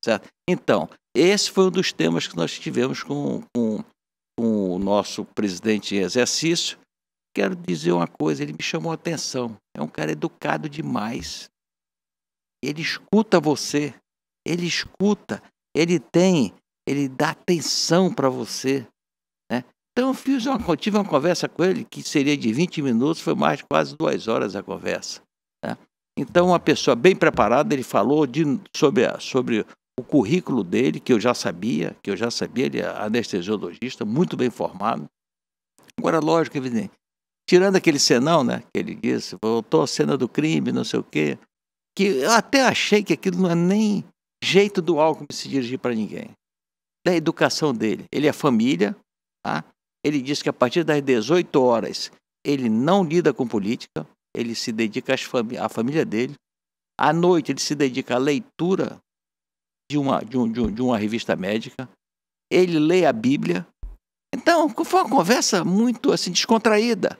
Certo? Então, esse foi um dos temas que nós tivemos com o nosso presidente em exercício. Quero dizer uma coisa, ele me chamou a atenção. É um cara educado demais. Ele escuta você. Ele escuta, ele dá atenção para você. Né? Então eu tive uma conversa com ele que seria de 20 minutos, foi mais de quase 2 horas a conversa. Né? Então uma pessoa bem preparada, ele falou sobre o currículo dele, que eu já sabia, ele é anestesiologista, muito bem formado. Agora, lógico, evidente, tirando aquele cenão, né, que ele disse, voltou à cena do crime, não sei o quê, que eu até achei que aquilo não é nem jeito do Alckmin se dirigir para ninguém. Da educação dele. Ele é família, tá? Ele diz que a partir das 18 horas ele não lida com política, ele se dedica à família dele. À noite ele se dedica à leitura de uma revista médica. Ele lê a Bíblia. Então, foi uma conversa muito assim, descontraída.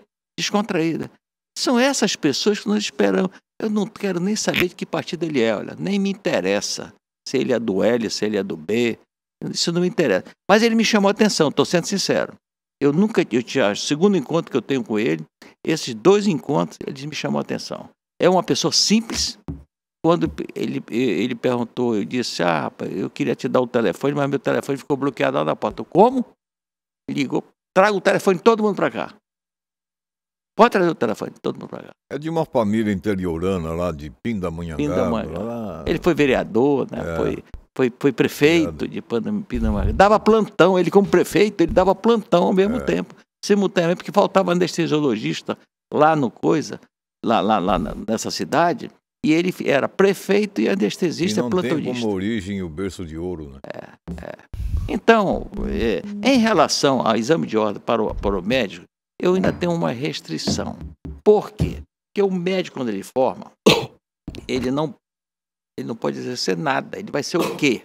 São essas pessoas que nós esperamos. Eu não quero nem saber de que partido ele é, olha, nem me interessa se ele é do L, se ele é do B, isso não me interessa. Mas ele me chamou a atenção, estou sendo sincero. O segundo encontro que eu tenho com ele, esses 2 encontros, ele me chamou a atenção. É uma pessoa simples. Quando ele perguntou, eu disse, rapaz, eu queria te dar o telefone, mas meu telefone ficou bloqueado lá na porta. Como? Ligou, traga o telefone de todo mundo para cá. Pode trazer o telefone, todo mundo para cá. É de uma família interiorana lá de Pindamonhangaba. Ele foi vereador, né? Foi prefeito de Pindamonhangaba. Dava plantão, ele como prefeito, ele dava plantão ao mesmo tempo. simultaneamente, porque faltava anestesiologista lá no coisa, lá nessa cidade, e ele era prefeito e anestesista E não tem plantonista. como origem o berço de ouro, né? Então, em relação ao exame de ordem para o médico, eu ainda tenho uma restrição. Por quê? Porque o médico, quando ele forma, ele não pode exercer nada. Ele vai ser o quê?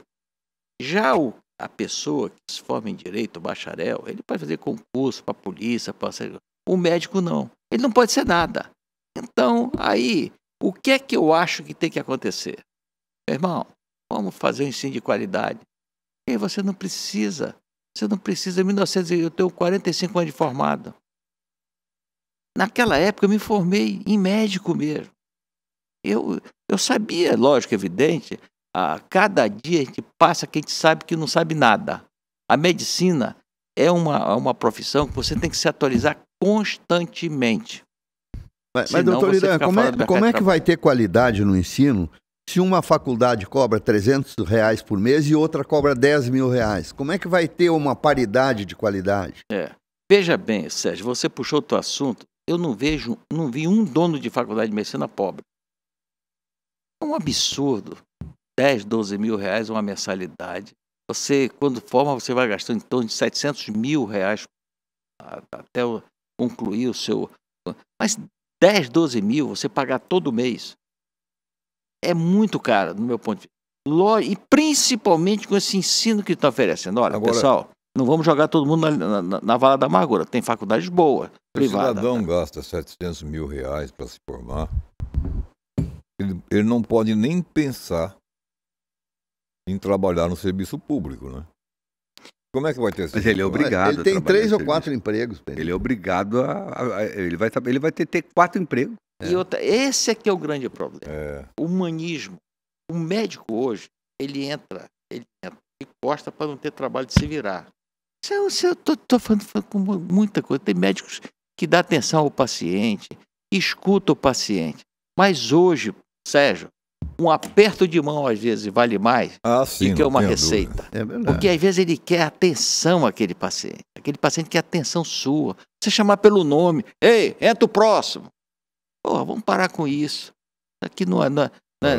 Já a pessoa que se forma em direito, o bacharel, ele pode fazer concurso para a polícia, o médico não. Ele não pode ser nada. Então, aí, o que é que eu acho que tem que acontecer? Meu irmão, vamos fazer um ensino de qualidade. E você não precisa, eu tenho 45 anos de formado. Naquela época eu me formei em médico mesmo. Eu sabia, lógico, evidente, a cada dia a gente passa que a gente sabe que não sabe nada. A medicina é uma profissão que você tem que se atualizar constantemente. Mas doutor Irã, como é que vai ter qualidade no ensino se uma faculdade cobra R$300 por mês e outra cobra R$10 mil? Como é que vai ter uma paridade de qualidade? Veja bem, Sérgio, você puxou o teu assunto. Eu não vi um dono de faculdade de medicina pobre. É um absurdo. 10, 12 mil reais uma mensalidade. Você, quando forma, você vai gastando em torno de 700 mil reais até concluir o seu... Mas 10, 12 mil, você pagar todo mês, é muito caro, no meu ponto de vista. E principalmente com esse ensino que está oferecendo. Olha, pessoal, não vamos jogar todo mundo na vala da amargura. Tem faculdades boas, privadas. O cidadão gasta 700 mil reais para se formar. Ele não pode nem pensar em trabalhar no serviço público, né? Como é que vai ter esse? Mas ele é obrigado. Ele tem 3 ou 4 empregos. Ele é obrigado ele vai ter 4 empregos. E esse é que é o grande problema. O humanismo. O médico hoje, ele entra e gosta para não ter trabalho de se virar. Eu estou falando com muita coisa. Tem médicos que dão atenção ao paciente, escuta o paciente. Mas hoje, Sérgio, um aperto de mão às vezes vale mais do que uma receita. Porque às vezes ele quer atenção àquele paciente. Aquele paciente quer atenção sua. Você chamar pelo nome. Ei, entra o próximo. Pô, vamos parar com isso. Aqui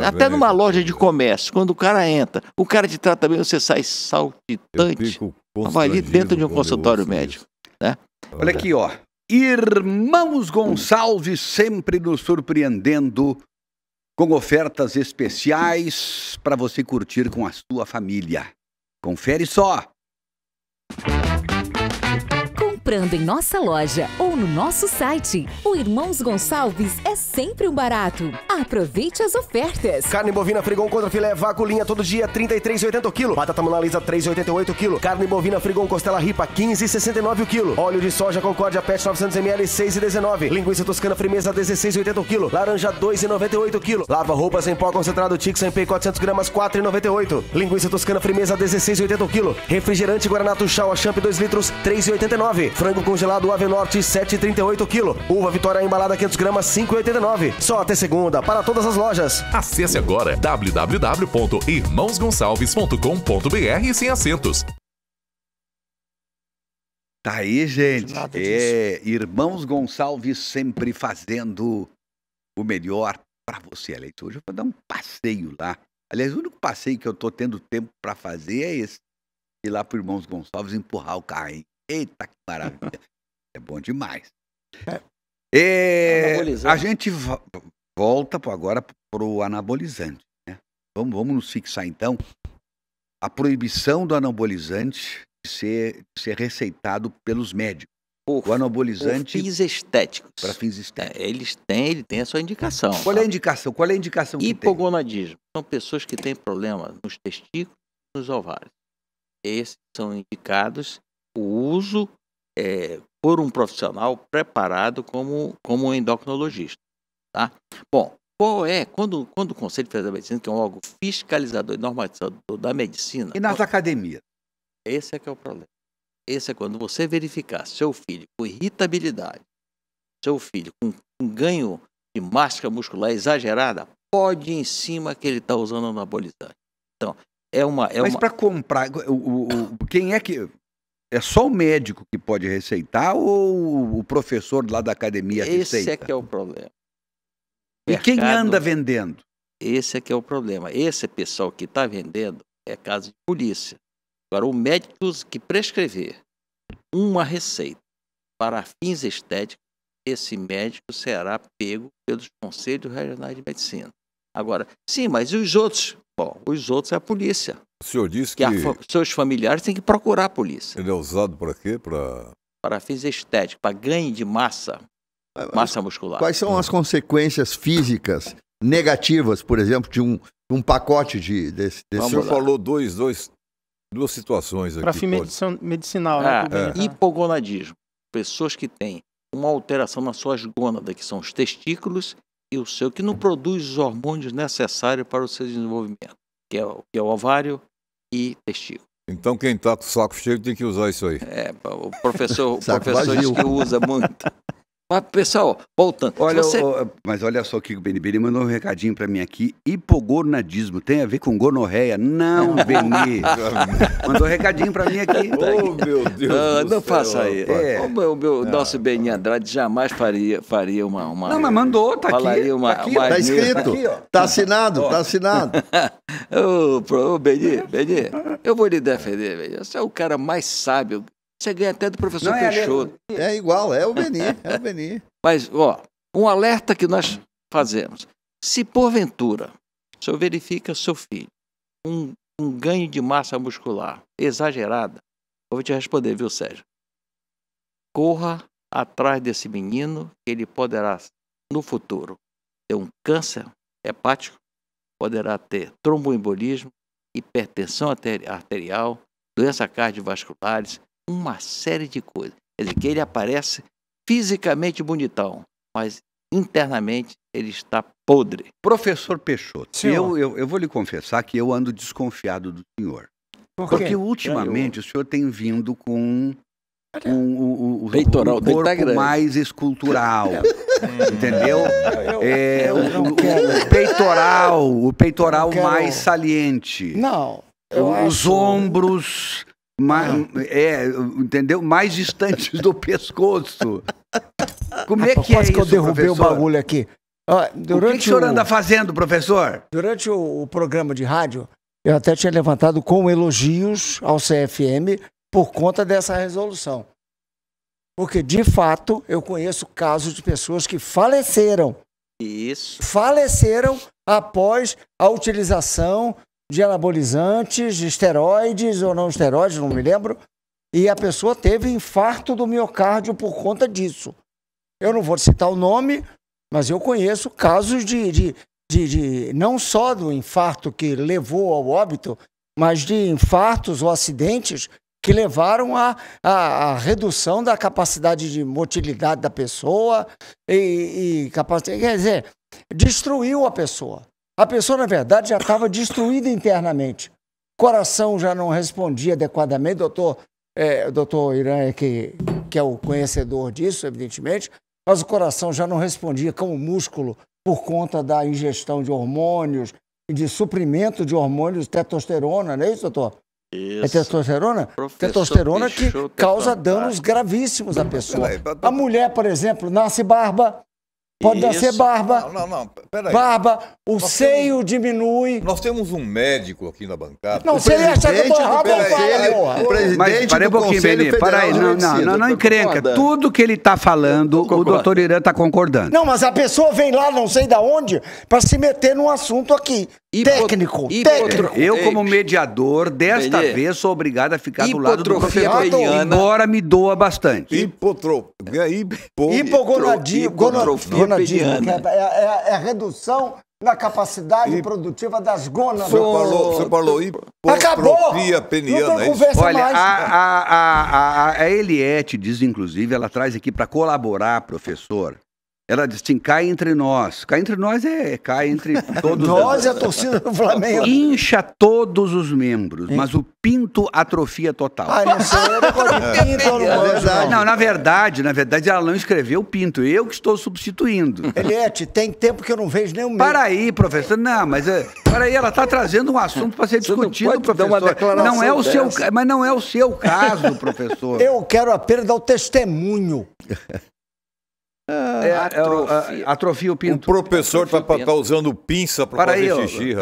até numa loja de comércio, quando o cara entra, o cara te trata bem, você sai saltitante. Vai ali dentro de um consultório médico. Né? Olha aqui, ó. Irmãos Gonçalves sempre nos surpreendendo com ofertas especiais para você curtir com a sua família. Confere só. Comprando em nossa loja ou no nosso site, o Irmãos Gonçalves é sempre um barato. Aproveite as ofertas. Carne bovina Frigon contra filé vaculinha todo dia, R$ 33,80 o quilo. Batata Monalisa, R$ 3,88 o quilo. Carne bovina Frigon costela ripa, R$ 15,69 o quilo. Óleo de soja Concórdia PET 900 ml, R$ 6,19. Linguiça toscana frimeza, R$ 16,80 o quilo. Laranja, R$ 2,98 o quilo. Lava roupas em pó concentrado Tix MP 400 gramas, R$ 4,98. Linguiça toscana frimeza, R$ 16,80 o quilo. Refrigerante Guaraná Tuxal Champ 2 litros, R$ 3,89. Frango congelado Ave Norte, R$ 7,38 o quilo. Uva Vitória embalada 500 gramas, R$ 5,89. Só até segunda, para todas as lojas. Acesse agora www.irmãosgonçalves.com.br sem acentos. Tá aí, gente. Irmãos Gonçalves sempre fazendo o melhor para você. Aliás, hoje eu vou dar um passeio lá. Aliás, o único passeio que eu tô tendo tempo para fazer é esse. Ir lá pro Irmãos Gonçalves empurrar o carro. Eita, que maravilha. É bom demais. A gente volta agora pro anabolizante, né? Vamos nos fixar, então, a proibição do anabolizante de ser receitado pelos médicos. O anabolizante... Fins estéticos. Para fins estéticos. Ele tem a sua indicação. Qual é a indicação? Qual é a indicação que tem? Hipogonadismo. São pessoas que têm problema nos testículos e nos ovários. Esses são indicados o uso por um profissional preparado como um endocrinologista. Tá? Bom, quando o Conselho Federal da Medicina, que é um órgão fiscalizador e normatizador da medicina... E nas academias? Esse é que é o problema. Esse é quando você verificar seu filho com irritabilidade, seu filho com um ganho de massa muscular exagerada, pode ir em cima que ele está usando anabolizante. Então, Mas para comprar, quem é que... É só o médico que pode receitar ou o professor lá da academia receita? Esse é que é o problema. E quem anda vendendo? Esse é que é o problema. Esse pessoal que está vendendo é caso de polícia. Agora, o médico que prescrever uma receita para fins estéticos, esse médico será pego pelos Conselhos Regionais de Medicina. Agora, sim, mas e os outros? Bom, os outros é a polícia. O senhor disse que seus familiares têm que procurar a polícia. ele é usado para quê? Para fins estéticos, para ganho de massa muscular. Quais são as consequências físicas negativas, por exemplo, de um pacote desse? O senhor falou duas situações aqui. Para fim medicinal, né? Hipogonadismo. Pessoas que têm uma alteração nas suas gônadas, que são os testículos, e o seu que não produz os hormônios necessários para o seu desenvolvimento, que é o ovário e testículo. Então quem está com o saco cheio tem que usar isso aí. O professor diz que usa muito. Mas, pessoal, voltando. Mas olha só que o Beni mandou um recadinho para mim aqui. Hipogonadismo tem a ver com gonorreia? Não, Beni. Mandou um recadinho para mim aqui. Oh, meu Deus não faça isso. Nosso Beni Andrade jamais faria uma... Não, mas mandou, tá aqui. Tá escrito. Tá assinado, tá assinado. Ô, Beni, eu vou lhe defender, Beni. Você é o cara mais sábio. Você ganha até do professor Peixoto. É igual, é o Beni. Mas, um alerta que nós fazemos. Se porventura, o senhor verifica seu filho, um ganho de massa muscular exagerada, eu vou te responder, viu, Sérgio? Corra atrás desse menino, que ele poderá, no futuro, ter um câncer hepático, poderá ter tromboembolismo, hipertensão arterial, doenças cardiovasculares, uma série de coisas. Quer dizer, que ele aparece fisicamente bonitão, mas internamente ele está podre. Professor Peixoto, eu vou lhe confessar que eu ando desconfiado do senhor. Por quê? Porque ultimamente o senhor tem vindo com o peitoral, corpo mais escultural. Entendeu? O peitoral mais saliente. Não. Os ombros... entendeu? Mais distantes do pescoço. Como é que é isso, que eu derrubei professor? o bagulho aqui. O que o senhor anda fazendo, professor? Durante o programa de rádio, eu até tinha levantado com elogios ao CFM por conta dessa resolução. Porque, de fato, eu conheço casos de pessoas que faleceram. Isso. Faleceram após a utilização de anabolizantes, de esteroides ou não esteroides, não me lembro, e a pessoa teve infarto do miocárdio por conta disso. Eu não vou citar o nome, mas eu conheço casos de não só do infarto que levou ao óbito, mas de infartos ou acidentes que levaram à redução da capacidade de motilidade da pessoa e capacidade, quer dizer, destruiu a pessoa. A pessoa, na verdade, já estava destruída internamente. O coração já não respondia adequadamente. O doutor Irã que é o conhecedor disso, evidentemente, mas o coração já não respondia como músculo por conta da ingestão de hormônios e de suprimento de hormônios, testosterona, não é isso, doutor? Isso. É testosterona? Testosterona que causa danos gravíssimos à pessoa. A mulher, por exemplo, nasce barba. Pode nascer barba. Não, peraí. Barba, seio diminui. Nós temos um médico aqui na bancada. Não, você ia achar que eu tô errado, o presidente Mas parei um pouquinho, Beni. Para aí, não encrenca. Tudo que ele está falando, o doutor Irã está concordando. Não, mas a pessoa vem lá, não sei da onde, para se meter num assunto aqui. Técnico. Eu, como mediador, desta vez sou obrigado a ficar do lado do professor, embora me doa bastante. Hipogonadismo, é a redução na capacidade produtiva das gônadas. Você falou hipotrofia peniana. Não tem conversa Olha, mais. a Eliette diz, inclusive, ela traz aqui para colaborar, professor, Ela disse assim, cai entre nós. Cai entre nós cai entre todos. Nós é a torcida do Flamengo. Incha todos os membros, mas o pinto atrofia total. Não sei, eu não gosto de pinto, eu não gosto, não, na verdade, ela não escreveu pinto, eu que estou substituindo. Eliette, tem tempo que eu não vejo nem o meu. Para aí, professor. Não, mas para aí, ela está trazendo um assunto para ser discutido, professor. Não é o seu, mas não é o seu caso, professor. Eu quero apenas dar o testemunho. Atrofia o pinto. O professor está usando pinça para fazer xixi.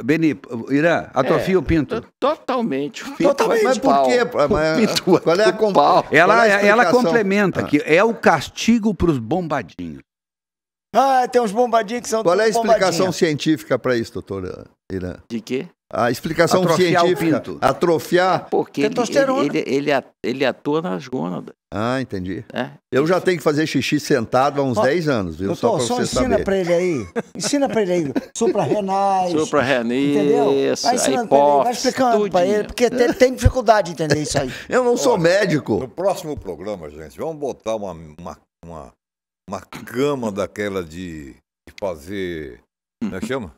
Beni, Irã, atrofia o pinto. Totalmente. Mas por quê? Qual é a Ela complementa que é o castigo para os bombadinhos. Tem uns bombadinhos que são... Qual é a explicação científica para isso, doutora Irã? De quê? A explicação atrofiar científica. O pinto. Atrofiar. Porque ele atua nas gônadas. Entendi. Eu já tenho que fazer xixi sentado há uns 10 anos, viu? Doutor, só ensina para ele aí. Ensina para ele aí. Suprarrenais. Entendeu? Vai ensinando pra ele, vai explicando para ele, porque tem dificuldade de entender isso aí. Eu não sou médico. No próximo programa, gente, vamos botar uma cama daquela de fazer... Como é que chama?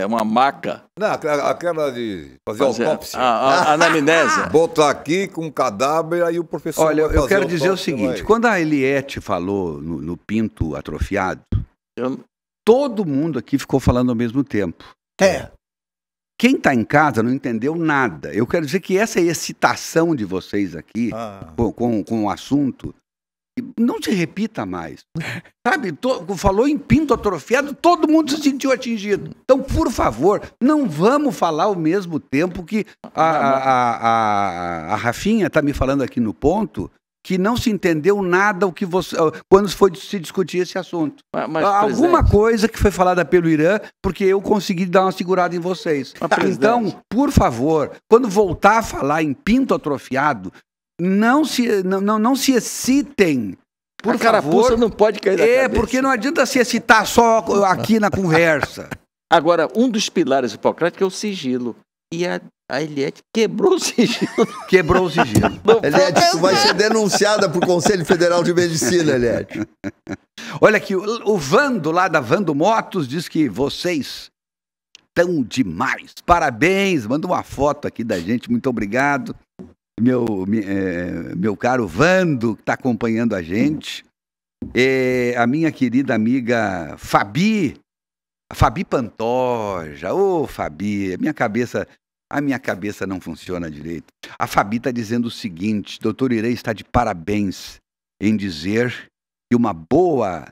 Uma maca. Não, aquela de fazer autópsia. A anamnésia. Botar aqui com um cadáver, aí o professor... Olha, eu quero dizer o seguinte, quando a Eliette falou no pinto atrofiado, todo mundo aqui ficou falando ao mesmo tempo. Quem está em casa não entendeu nada. Eu quero dizer que essa excitação de vocês aqui com o assunto não se repita mais. Sabe, falou em pinto atrofiado, todo mundo se sentiu atingido. Então, por favor, não vamos falar ao mesmo tempo que a Rafinha está me falando aqui no ponto que não se entendeu nada quando foi se discutir esse assunto. Alguma coisa que foi falada pelo Irã, porque eu consegui dar uma segurada em vocês. Então, por favor, quando voltar a falar em pinto atrofiado, não se excitem. Por carapuça não pode cair da cabeça. Porque não adianta se excitar só aqui na conversa. Agora, um dos pilares hipocráticos é o sigilo. E a Eliette quebrou o sigilo. Quebrou o sigilo. Eliette, tu vai ser denunciada pro Conselho Federal de Medicina, Eliette. Olha aqui, o Vando, lá da Vando Motos, diz que vocês estão demais. Parabéns, manda uma foto aqui da gente, muito obrigado. Meu caro Vando, que está acompanhando a gente. A minha querida amiga Fabi Pantoja. Fabi, a minha cabeça não funciona direito. A Fabi está dizendo o seguinte, doutor Irã está de parabéns em dizer que uma boa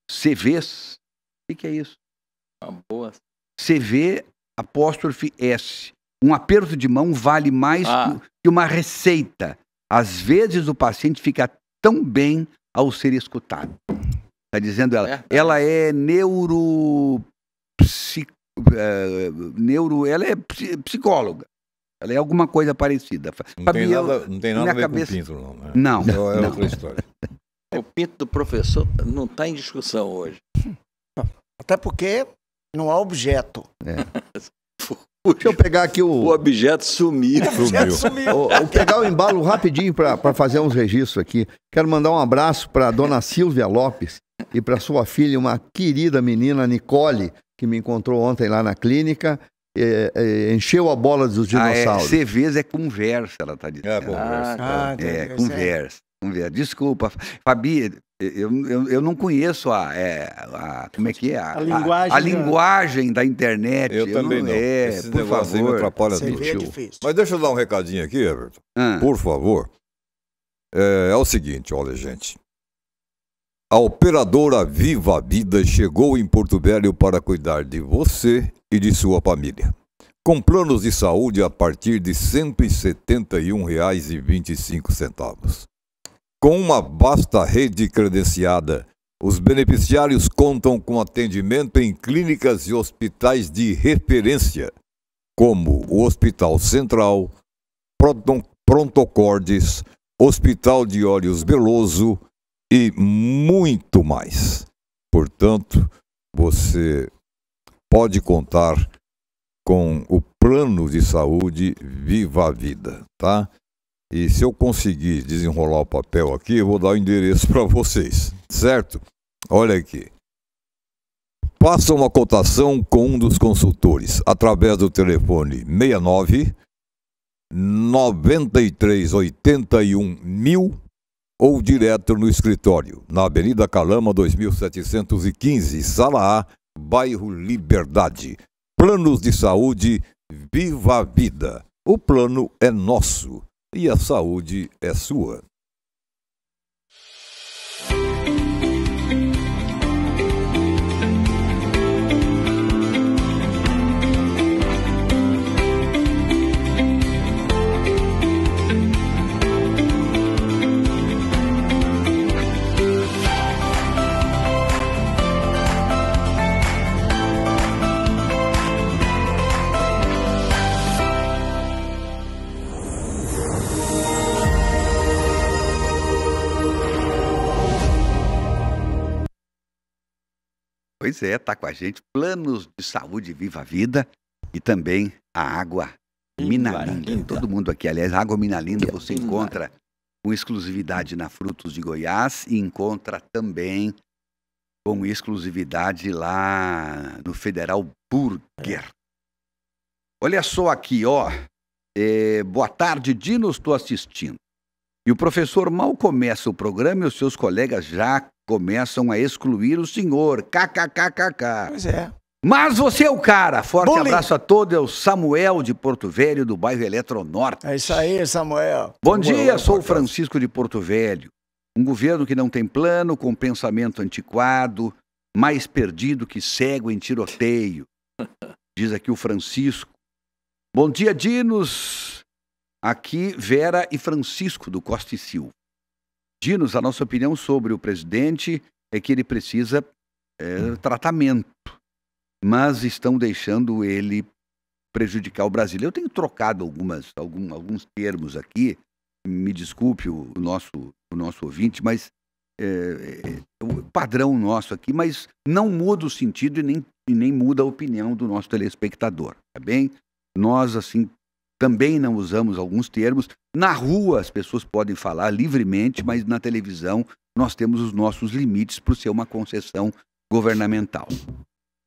CVs, o que é isso? Uma boa CV apóstrofe S. Um aperto de mão vale mais que uma receita. Às vezes o paciente fica tão bem ao ser escutado. Está dizendo ela. Ela é ela é psicóloga. Ela é alguma coisa parecida. Não tem nada a ver com o pinto, não. Né? Não. É outra história. O pinto do professor não está em discussão hoje. Até porque não há objeto. Deixa eu pegar aqui o objeto sumiu. Vou pegar o embalo rapidinho para fazer uns registros aqui. Quero mandar um abraço para dona Silvia Lopes e para sua filha, uma querida menina, Nicole, que me encontrou ontem lá na clínica. Encheu a bola dos dinossauros. CVs é conversa, ela está dizendo. Conversa. Desculpa, Fabi, eu não conheço como é que é? A linguagem da internet. Eu também não. Esse negócio aí me atrapalha tudo. Mas deixa eu dar um recadinho aqui, Everton. Por favor. É o seguinte, olha, gente. A operadora Viva Vida chegou em Porto Velho para cuidar de você e de sua família. Com planos de saúde a partir de R$ 171,25. Com uma vasta rede credenciada, os beneficiários contam com atendimento em clínicas e hospitais de referência, como o Hospital Central, Prontocordes, Hospital de Olhos Veloso e muito mais. Portanto, você pode contar com o plano de saúde Viva a Vida, tá? E se eu conseguir desenrolar o papel aqui, eu vou dar o endereço para vocês, certo? Olha aqui. Faça uma cotação com um dos consultores através do telefone 69 93 81 1000 ou direto no escritório, na Avenida Calama 2715, Sala A, bairro Liberdade. Planos de saúde Viva a Vida. O plano é nosso e a saúde é sua. Pois é, tá com a gente. Planos de saúde Viva a Vida e também a água Minalinda. Todo mundo aqui, aliás, a água Minalinda você encontra com exclusividade na Frutos de Goiás e encontra também com exclusividade lá no Federal Burger. Olha só aqui, ó. Boa tarde, Dino, estou assistindo. E o professor mal começa o programa e os seus colegas já começam a excluir o senhor. KKKKK. Pois é. Mas você é o cara. Forte abraço a todos. É o Samuel de Porto Velho, do bairro Eletronorte. É isso aí, Samuel. Bom dia, sou o Francisco de Porto Velho. Um governo que não tem plano, com pensamento antiquado, mais perdido que cego em tiroteio. Diz aqui o Francisco. Bom dia, Dinos. Aqui, Vera e Francisco, do Costa e Silva. Dinos, a nossa opinião sobre o presidente é que ele precisa tratamento, mas estão deixando ele prejudicar o Brasil. Eu tenho trocado alguns termos aqui, me desculpe o nosso ouvinte, mas o padrão nosso aqui, mas não muda o sentido e nem muda a opinião do nosso telespectador, tá bem? Nós, assim, também não usamos alguns termos. Na rua as pessoas podem falar livremente, mas na televisão nós temos os nossos limites por ser uma concessão governamental.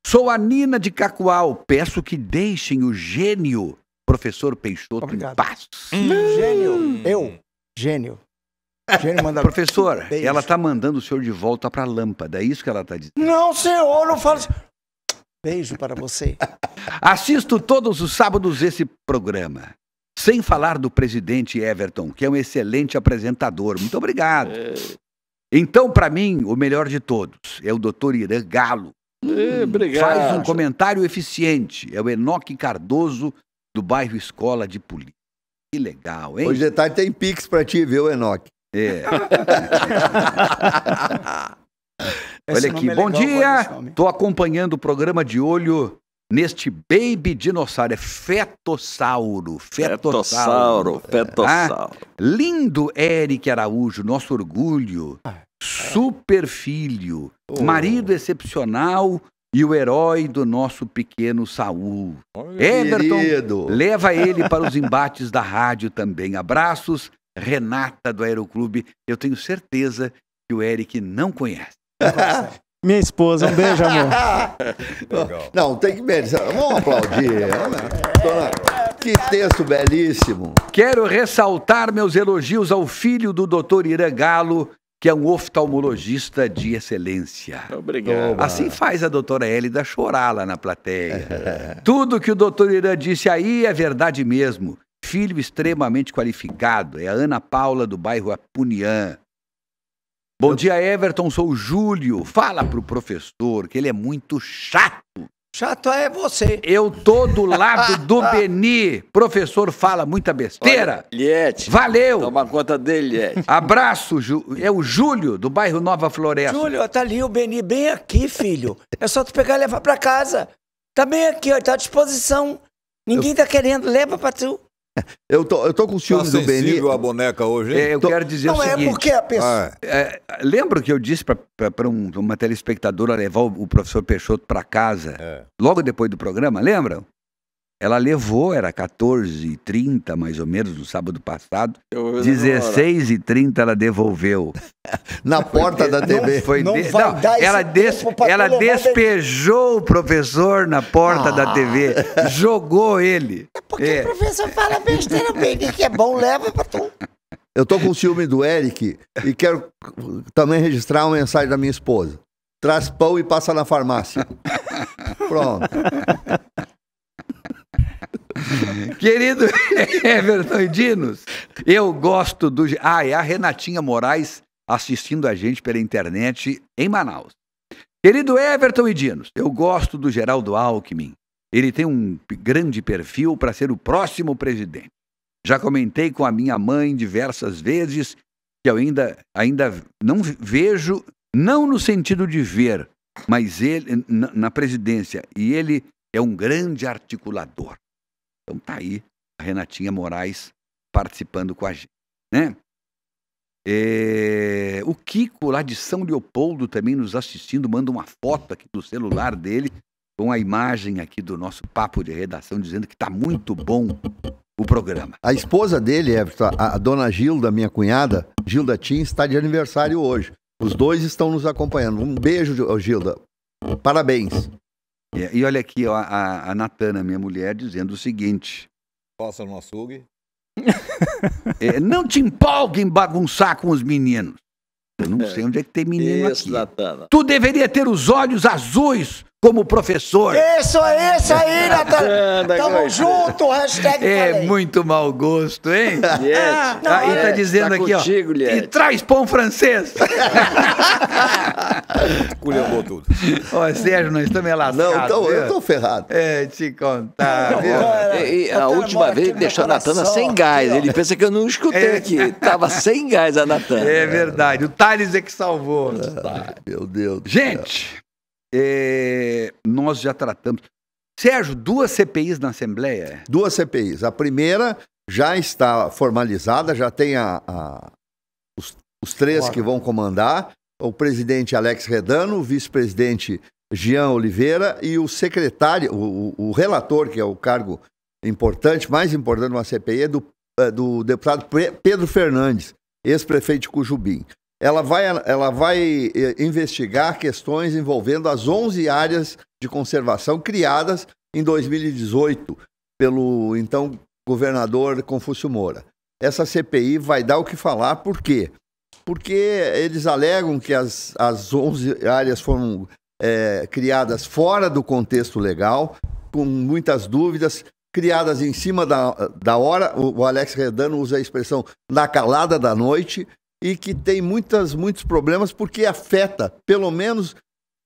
Sou a Nina de Cacoal. Peço que deixem o gênio professor Peixoto em paz. Gênio. Gênio. Gênio manda... Professor, beijo. Ela está mandando o senhor de volta para a lâmpada. É isso que ela está dizendo. Não, senhor, não fala assim. Beijo para você. Assisto todos os sábados esse programa. Sem falar do presidente Everton, que é um excelente apresentador. Muito obrigado. Então, para mim, o melhor de todos é o Dr. Irã Galo. Obrigado. Faz um comentário eficiente. É o Enoque Cardoso, do bairro Escola de Polícia. Que legal, hein? Hoje de tarde tem Pix para ti, viu, Enoque? Olha aqui, bom dia. Estou acompanhando o programa de olho neste baby dinossauro. É fetossauro. Fetossauro. Lindo Eric Araújo, nosso orgulho. Super filho. Marido excepcional e o herói do nosso pequeno Saul. Everton, querido. Leva ele para os embates da rádio também. Abraços, Renata do Aeroclube. Eu tenho certeza que o Eric não conhece. Minha esposa, um beijo, amor. Não, tem que merecer. Vamos aplaudir. Que texto belíssimo. Quero ressaltar meus elogios ao filho do Dr. Irã Galo, que é um oftalmologista de excelência. Obrigado. Assim faz a doutora Hélida chorar lá na plateia. Tudo que o doutor Irã disse aí é verdade mesmo. Filho extremamente qualificado. É a Ana Paula, do bairro Apuniã. Bom dia, Everton. Sou o Júlio. Fala pro professor que ele é muito chato. Chato é você. Eu tô do lado do Beni. Professor fala muita besteira. Liete. Valeu. Toma conta dele, Liete. Abraço. É o Júlio, do bairro Nova Floresta. Júlio, tá ali o Beni bem aqui, filho. É só tu pegar e levar pra casa. Tá bem aqui, ó. Tá à disposição. Ninguém tá querendo. Leva pra tu. Eu tô com o ciúme do Beni. A boneca hoje, hein? Eu quero dizer o seguinte. Não é porque a pessoa... Lembra que eu disse para uma telespectadora levar o professor Peixoto para casa logo depois do programa? Lembram? ela levou, era 14h30, mais ou menos, no sábado passado. 16h30 ela devolveu. Na porta da TV. Ela despejou o professor na porta da TV. Jogou ele. Porque o professor fala besteira, bem, que é bom, leva pra tu. Eu tô com ciúme do Eric e quero também registrar uma mensagem da minha esposa. Traz pão e passa na farmácia. Pronto. Querido Everton e Dinos, eu gosto do... é a Renatinha Moraes assistindo a gente pela internet em Manaus. Querido Everton e Dinos, eu gosto do Geraldo Alckmin. Ele tem um grande perfil para ser o próximo presidente. Já comentei com a minha mãe diversas vezes que eu ainda não vejo, não no sentido de ver, mas ele na presidência. E ele é um grande articulador. Então tá aí a Renatinha Moraes participando com a gente, né? O Kiko lá de São Leopoldo também nos assistindo, manda uma foto aqui do celular dele com a imagem aqui do nosso papo de redação dizendo que tá muito bom o programa. A esposa dele, Everton, a dona Gilda, minha cunhada, Gilda Tim, está de aniversário hoje. Os dois estão nos acompanhando. Um beijo, Gilda. Parabéns. E olha aqui, ó, a Natana, minha mulher, dizendo o seguinte. Passa no açougue. Não te empolgue em bagunçar com os meninos. Eu não sei onde é que tem menino Isso, aqui. Natana. Tu deveria ter os olhos azuis como professor. Isso aí, Natana. Tamo junto, hashtag falei. Muito mau gosto, hein? Liette. E tá dizendo aqui, contigo, ó. Liette. E traz pão francês. Culhambou tudo. Ó, Sérgio, nós estamos lascados. Não, eu tô ferrado. Te contar, viu? E a última vez ele deixou a Natana sem gás. Ele pensa que eu não escutei aqui. Tava sem gás a Natana. É verdade. O Thales é que salvou. Meu Deus. Gente, nós já tratamos. Sérgio, 2 CPIs na Assembleia? 2 CPIs. A primeira já está formalizada, já tem os 3 que vão comandar. O presidente Alex Redano, o vice-presidente Jean Oliveira e o secretário, o relator, que é o cargo importante, mais importante de uma CPI, é do deputado Pedro Fernandes, ex-prefeito de Cujubim. Ela vai investigar questões envolvendo as 11 áreas de conservação criadas em 2018 pelo então governador Confúcio Moura. Essa CPI vai dar o que falar, por quê? Porque eles alegam que as 11 áreas foram criadas fora do contexto legal, com muitas dúvidas, criadas em cima da hora. O Alex Redano usa a expressão na calada da noite, e que tem muitos problemas porque afeta pelo menos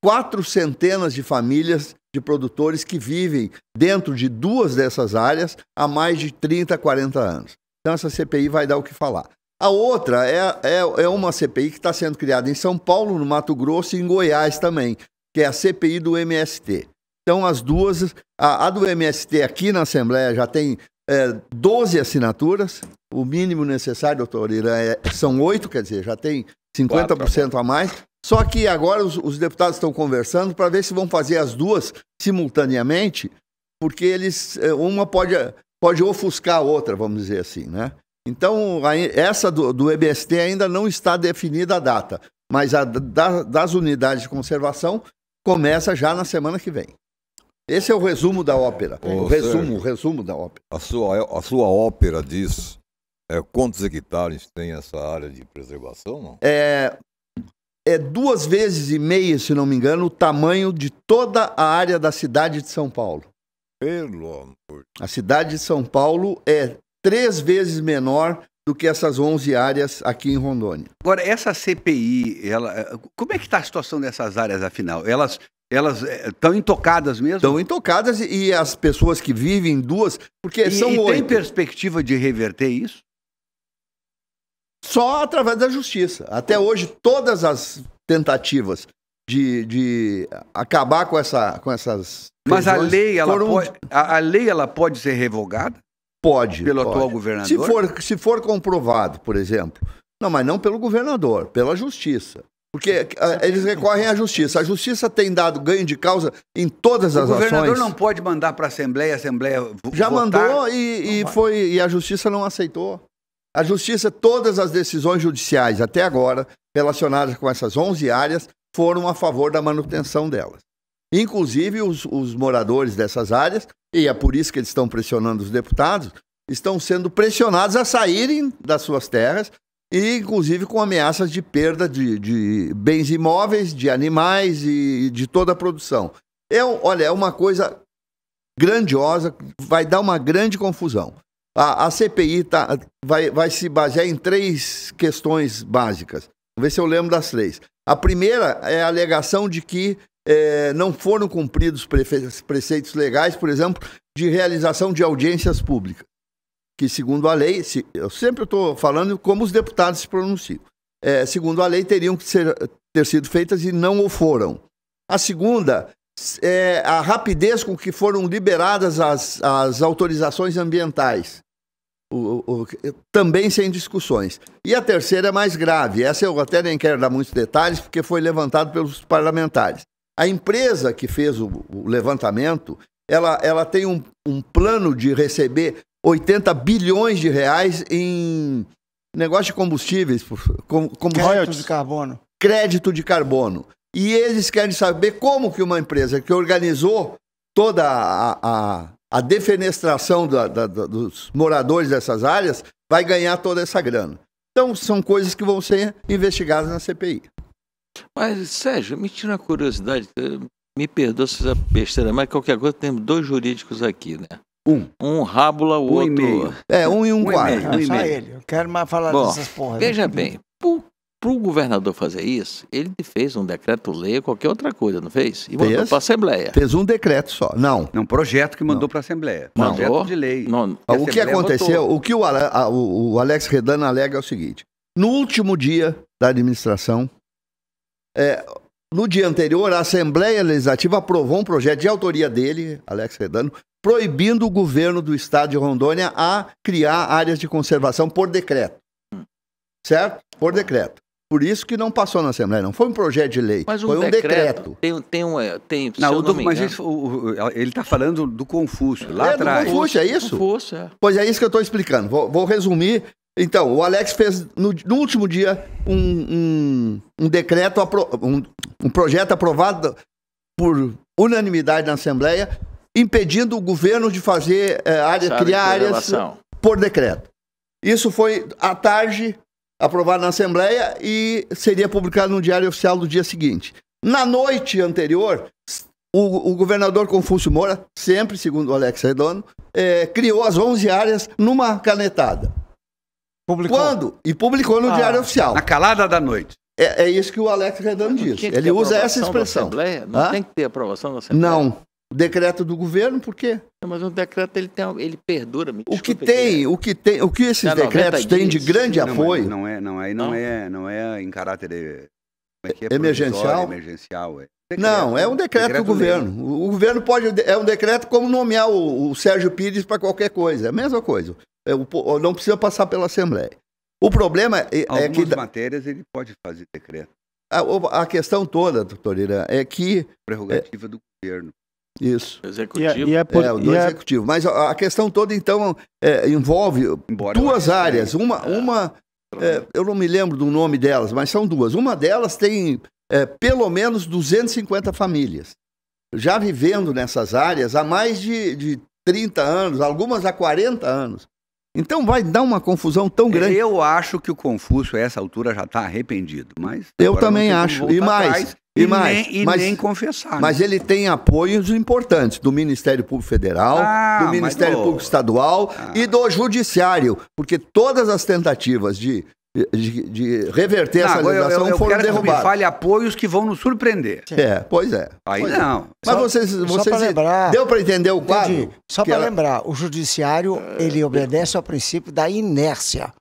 400 de famílias de produtores que vivem dentro de 2 dessas áreas há mais de 30, 40 anos. Então essa CPI vai dar o que falar. A outra é uma CPI que está sendo criada em São Paulo, no Mato Grosso e em Goiás também, que é a CPI do MST. Então as duas, a do MST aqui na Assembleia já tem 12 assinaturas, o mínimo necessário, doutor Irã, são 8, quer dizer, já tem 50% a mais. Só que agora os deputados estão conversando para ver se vão fazer as duas simultaneamente, porque uma pode ofuscar a outra, vamos dizer assim, né? Então, essa do MST ainda não está definida a data, mas a das unidades de conservação começa já na semana que vem. Esse é o resumo da ópera. O resumo da ópera. A sua ópera diz quantos hectares tem essa área de preservação, não? É 2,5 vezes, se não me engano, o tamanho de toda a área da cidade de São Paulo. Pelo amor. A cidade de São Paulo é 3 vezes menor do que essas 11 áreas aqui em Rondônia. Agora, essa CPI, como é que está a situação dessas áreas, afinal? Elas estão intocadas mesmo? Estão intocadas e as pessoas que vivem em 2, porque são 8. E tem perspectiva de reverter isso? Só através da justiça. Até hoje, todas as tentativas de acabar com essas... Mas a lei, ela pode ser revogada? Pode. Pelo atual governador? Se for comprovado, por exemplo. Não, mas não pelo governador, pela justiça. Porque eles recorrem à justiça. A justiça tem dado ganho de causa em todas as ações. O governador não pode mandar para a Assembleia já votar. Mandou e a justiça não aceitou. A justiça, todas as decisões judiciais até agora, relacionadas com essas 11 áreas, foram a favor da manutenção delas. Inclusive, os moradores dessas áreas, e é por isso que eles estão pressionando os deputados, estão sendo pressionados a saírem das suas terras, e inclusive com ameaças de perda de bens imóveis, de animais e de toda a produção. Olha, é uma coisa grandiosa, vai dar uma grande confusão. A CPI vai se basear em 3 questões básicas. Vamos ver se eu lembro das 3. A primeira é a alegação de que não foram cumpridos preceitos legais, por exemplo, de realização de audiências públicas. Que, segundo a lei, eu sempre estou falando como os deputados se pronunciam, segundo a lei, teriam que ter sido feitas e não o foram. A segunda é a rapidez com que foram liberadas as autorizações ambientais, também sem discussões. E a terceira é mais grave, essa eu até nem quero dar muitos detalhes, porque foi levantado pelos parlamentares. A empresa que fez o levantamento, ela tem um plano de receber 80 bilhões de reais em negócio de combustíveis, crédito de carbono. Crédito de carbono. E eles querem saber como que uma empresa que organizou toda a defenestração dos moradores dessas áreas vai ganhar toda essa grana. Então, são coisas que vão ser investigadas na CPI. Mas, Sérgio, me tira uma curiosidade, me perdoa se é besteira, mas qualquer coisa, temos 2 jurídicos aqui, né? Um rábula, o outro... 1 e 1 quarto. Só ele. Eu quero mais falar dessas porras. Veja bem, para o governador fazer isso, ele fez um decreto-lei ou qualquer outra coisa, não fez? E mandou para a Assembleia. Fez um decreto só. Não. Um projeto que mandou para a Assembleia. Projeto de lei. O que aconteceu, o que o Alex Redano alega é o seguinte. No último dia da administração, no dia anterior, a Assembleia Legislativa aprovou um projeto de autoria dele, Alex Redano, proibindo o governo do estado de Rondônia a criar áreas de conservação por decreto. Certo? Por decreto. Por isso que não passou na Assembleia, não foi um projeto de lei, foi um decreto. Mas ele está falando do Confúcio, lá atrás. Do Confúcio, é isso? Confúcio, Pois é isso que eu estou explicando. Vou resumir. Então, o Alex fez, no último dia, um decreto, um projeto aprovado por unanimidade na Assembleia, impedindo o governo de fazer criar áreas por decreto. Isso foi à tarde aprovado na Assembleia e seria publicado no Diário Oficial do dia seguinte. Na noite anterior, o governador Confúcio Moura, sempre segundo o Alex Redondo, criou as 11 áreas numa canetada. Publicou. Quando? E publicou no Diário Oficial. Na calada da noite. É isso que o Alex Redondo diz. Ele usa essa expressão. Não tem que ter aprovação da Assembleia? Não. Decreto do governo, por quê? Mas o decreto ele perdura. O que esses decretos têm de grande apoio? Não é em caráter emergencial. Não, é um decreto do governo. O governo é um decreto como nomear o Sérgio Pires para qualquer coisa. É a mesma coisa. Não precisa passar pela Assembleia. O problema é que... Algumas matérias ele pode fazer decreto. A questão toda, doutor Irã, é que... Prerrogativa do governo. Isso. Executivo. Do executivo. Mas a questão toda, então, envolve duas áreas. Eu não me lembro do nome delas, mas são duas. Uma delas tem pelo menos 250 famílias já vivendo nessas áreas há mais de 30 anos, algumas há 40 anos. Então vai dar uma confusão tão grande. Eu acho que o Confúcio, a essa altura, já está arrependido. Mas eu também acho. Nem confessar. Mas ele tem apoios importantes do Ministério Público Federal, do Ministério Público Estadual e do Judiciário, porque todas as tentativas de reverter essa legislação foram derrubadas. Eu quero que me fale apoios que vão nos surpreender. Pois é. Aí não. Mas vocês lembrar, deu para entender o quadro? Só para lembrar, o Judiciário, ele obedece ao princípio da inércia.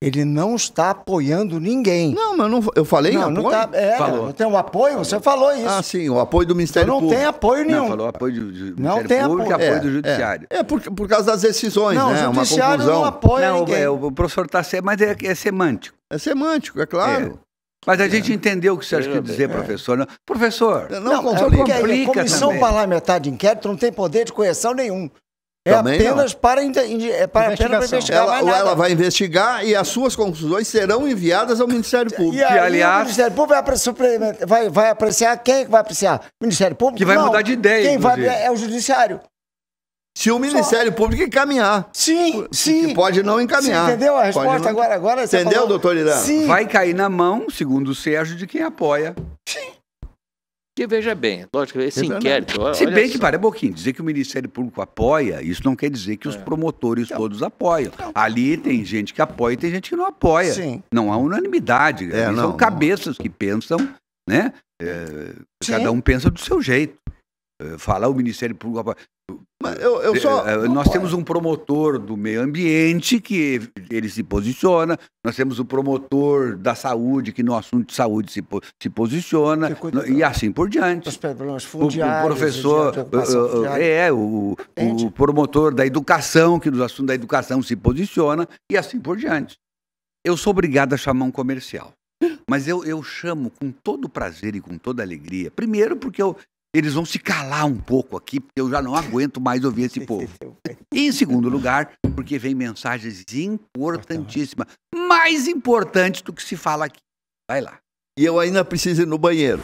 Ele não está apoiando ninguém. Não, mas eu falei em apoio. Não tem um apoio? Você falou isso. Ah, sim, o apoio do Ministério Público. Não tem apoio nenhum. Não, falou apoio do Ministério Público e apoio do Judiciário. Por causa das decisões, né? O Judiciário não apoia ninguém. O professor está certo, mas é semântico. É semântico, é claro. Mas a gente entendeu o que você acha que dizer, professor. Não, professor, Não, porque a comissão parlamentar de inquérito não tem poder de correção nenhum. É Também apenas para investigar. Ela vai investigar e as suas conclusões serão enviadas ao Ministério Público. E aliás, o Ministério Público vai apreciar. Quem é que vai apreciar? O Ministério Público? Que vai mudar de ideia. Quem vai é o Judiciário. Se o Ministério Público encaminhar. Sim. Que pode não encaminhar. Você entendeu a resposta agora? Entendeu, doutor Irã? Sim. Vai cair na mão, segundo o Sérgio, de quem apoia. Sim. Porque veja bem, lógico, esse inquérito... Se bem que, para um pouquinho, dizer que o Ministério Público apoia, isso não quer dizer que os promotores todos apoiam. Ali tem gente que apoia e tem gente que não apoia. Sim. Não há unanimidade. São cabeças que pensam, né? Cada um pensa do seu jeito. Falar o Ministério Público apoia. Nós temos um promotor do meio ambiente que ele se posiciona, nós temos o promotor da saúde que no assunto de saúde se posiciona e assim por diante. O professor, o promotor da educação que no assunto da educação se posiciona e assim por diante. Eu sou obrigado a chamar um comercial, mas eu chamo com todo prazer e com toda alegria. Primeiro porque eles vão se calar um pouco aqui, porque eu já não aguento mais ouvir esse povo. E em segundo lugar, porque vem mensagens importantíssimas, mais importantes do que se fala aqui. Vai lá. E eu ainda preciso ir no banheiro.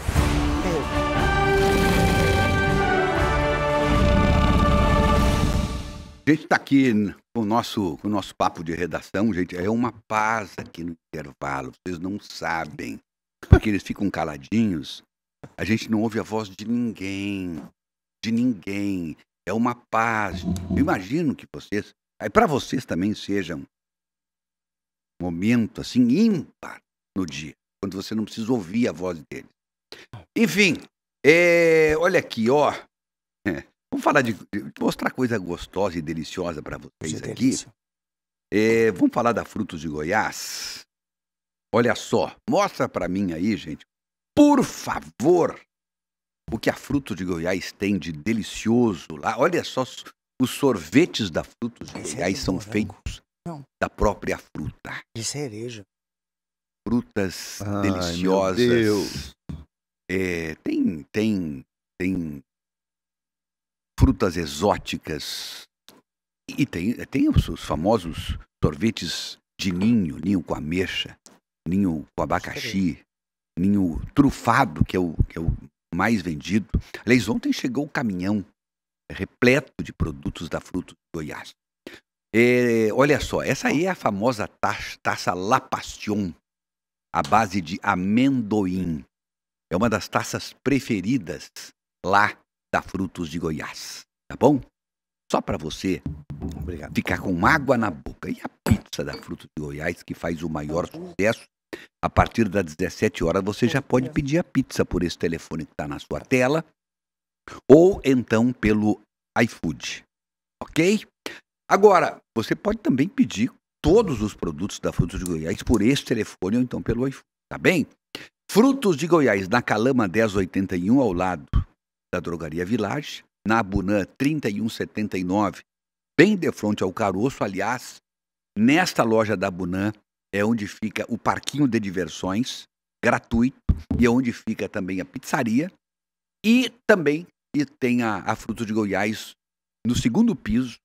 A gente está aqui com o nosso papo de redação, gente. É uma paz aqui no intervalo. Vocês não sabem, porque eles ficam caladinhos. A gente não ouve a voz de ninguém. De ninguém. É uma paz. Eu imagino que vocês... Para vocês também seja um momento assim ímpar no dia. Quando você não precisa ouvir a voz deles. Enfim. Olha aqui, ó. Vamos falar de mostrar coisa gostosa e deliciosa para vocês aqui. Vamos falar da Frutos de Goiás. Olha só. Mostra para mim aí, gente. Por favor, o que a Frutos de Goiás tem de delicioso lá. Olha só, os sorvetes da Frutos de Goiás são feitos da própria fruta. De cereja. Frutas deliciosas. Meu Deus. Tem frutas exóticas. E tem os famosos sorvetes de ninho com ameixa, ninho com abacaxi. Ninho trufado, que é o mais vendido. Aliás, ontem chegou o caminhão repleto de produtos da Frutos de Goiás. Olha só, essa aí é a famosa taça La Passion, à base de amendoim. É uma das taças preferidas lá da Frutos de Goiás. Tá bom? Só para você ficar com água na boca. E a pizza da Frutos de Goiás, que faz o maior sucesso. A partir das 17 horas você já pode pedir a pizza por esse telefone que está na sua tela ou então pelo iFood, ok? Agora, você pode também pedir todos os produtos da Frutos de Goiás por esse telefone ou então pelo iFood, tá bem? Frutos de Goiás, na Calama 1081, ao lado da Drogaria Village, na Abunã 3179, bem de frente ao Caroço. Aliás, nesta loja da Abunã é onde fica o parquinho de diversões, gratuito, e é onde fica também a pizzaria. E também tem a Frutos de Goiás no segundo piso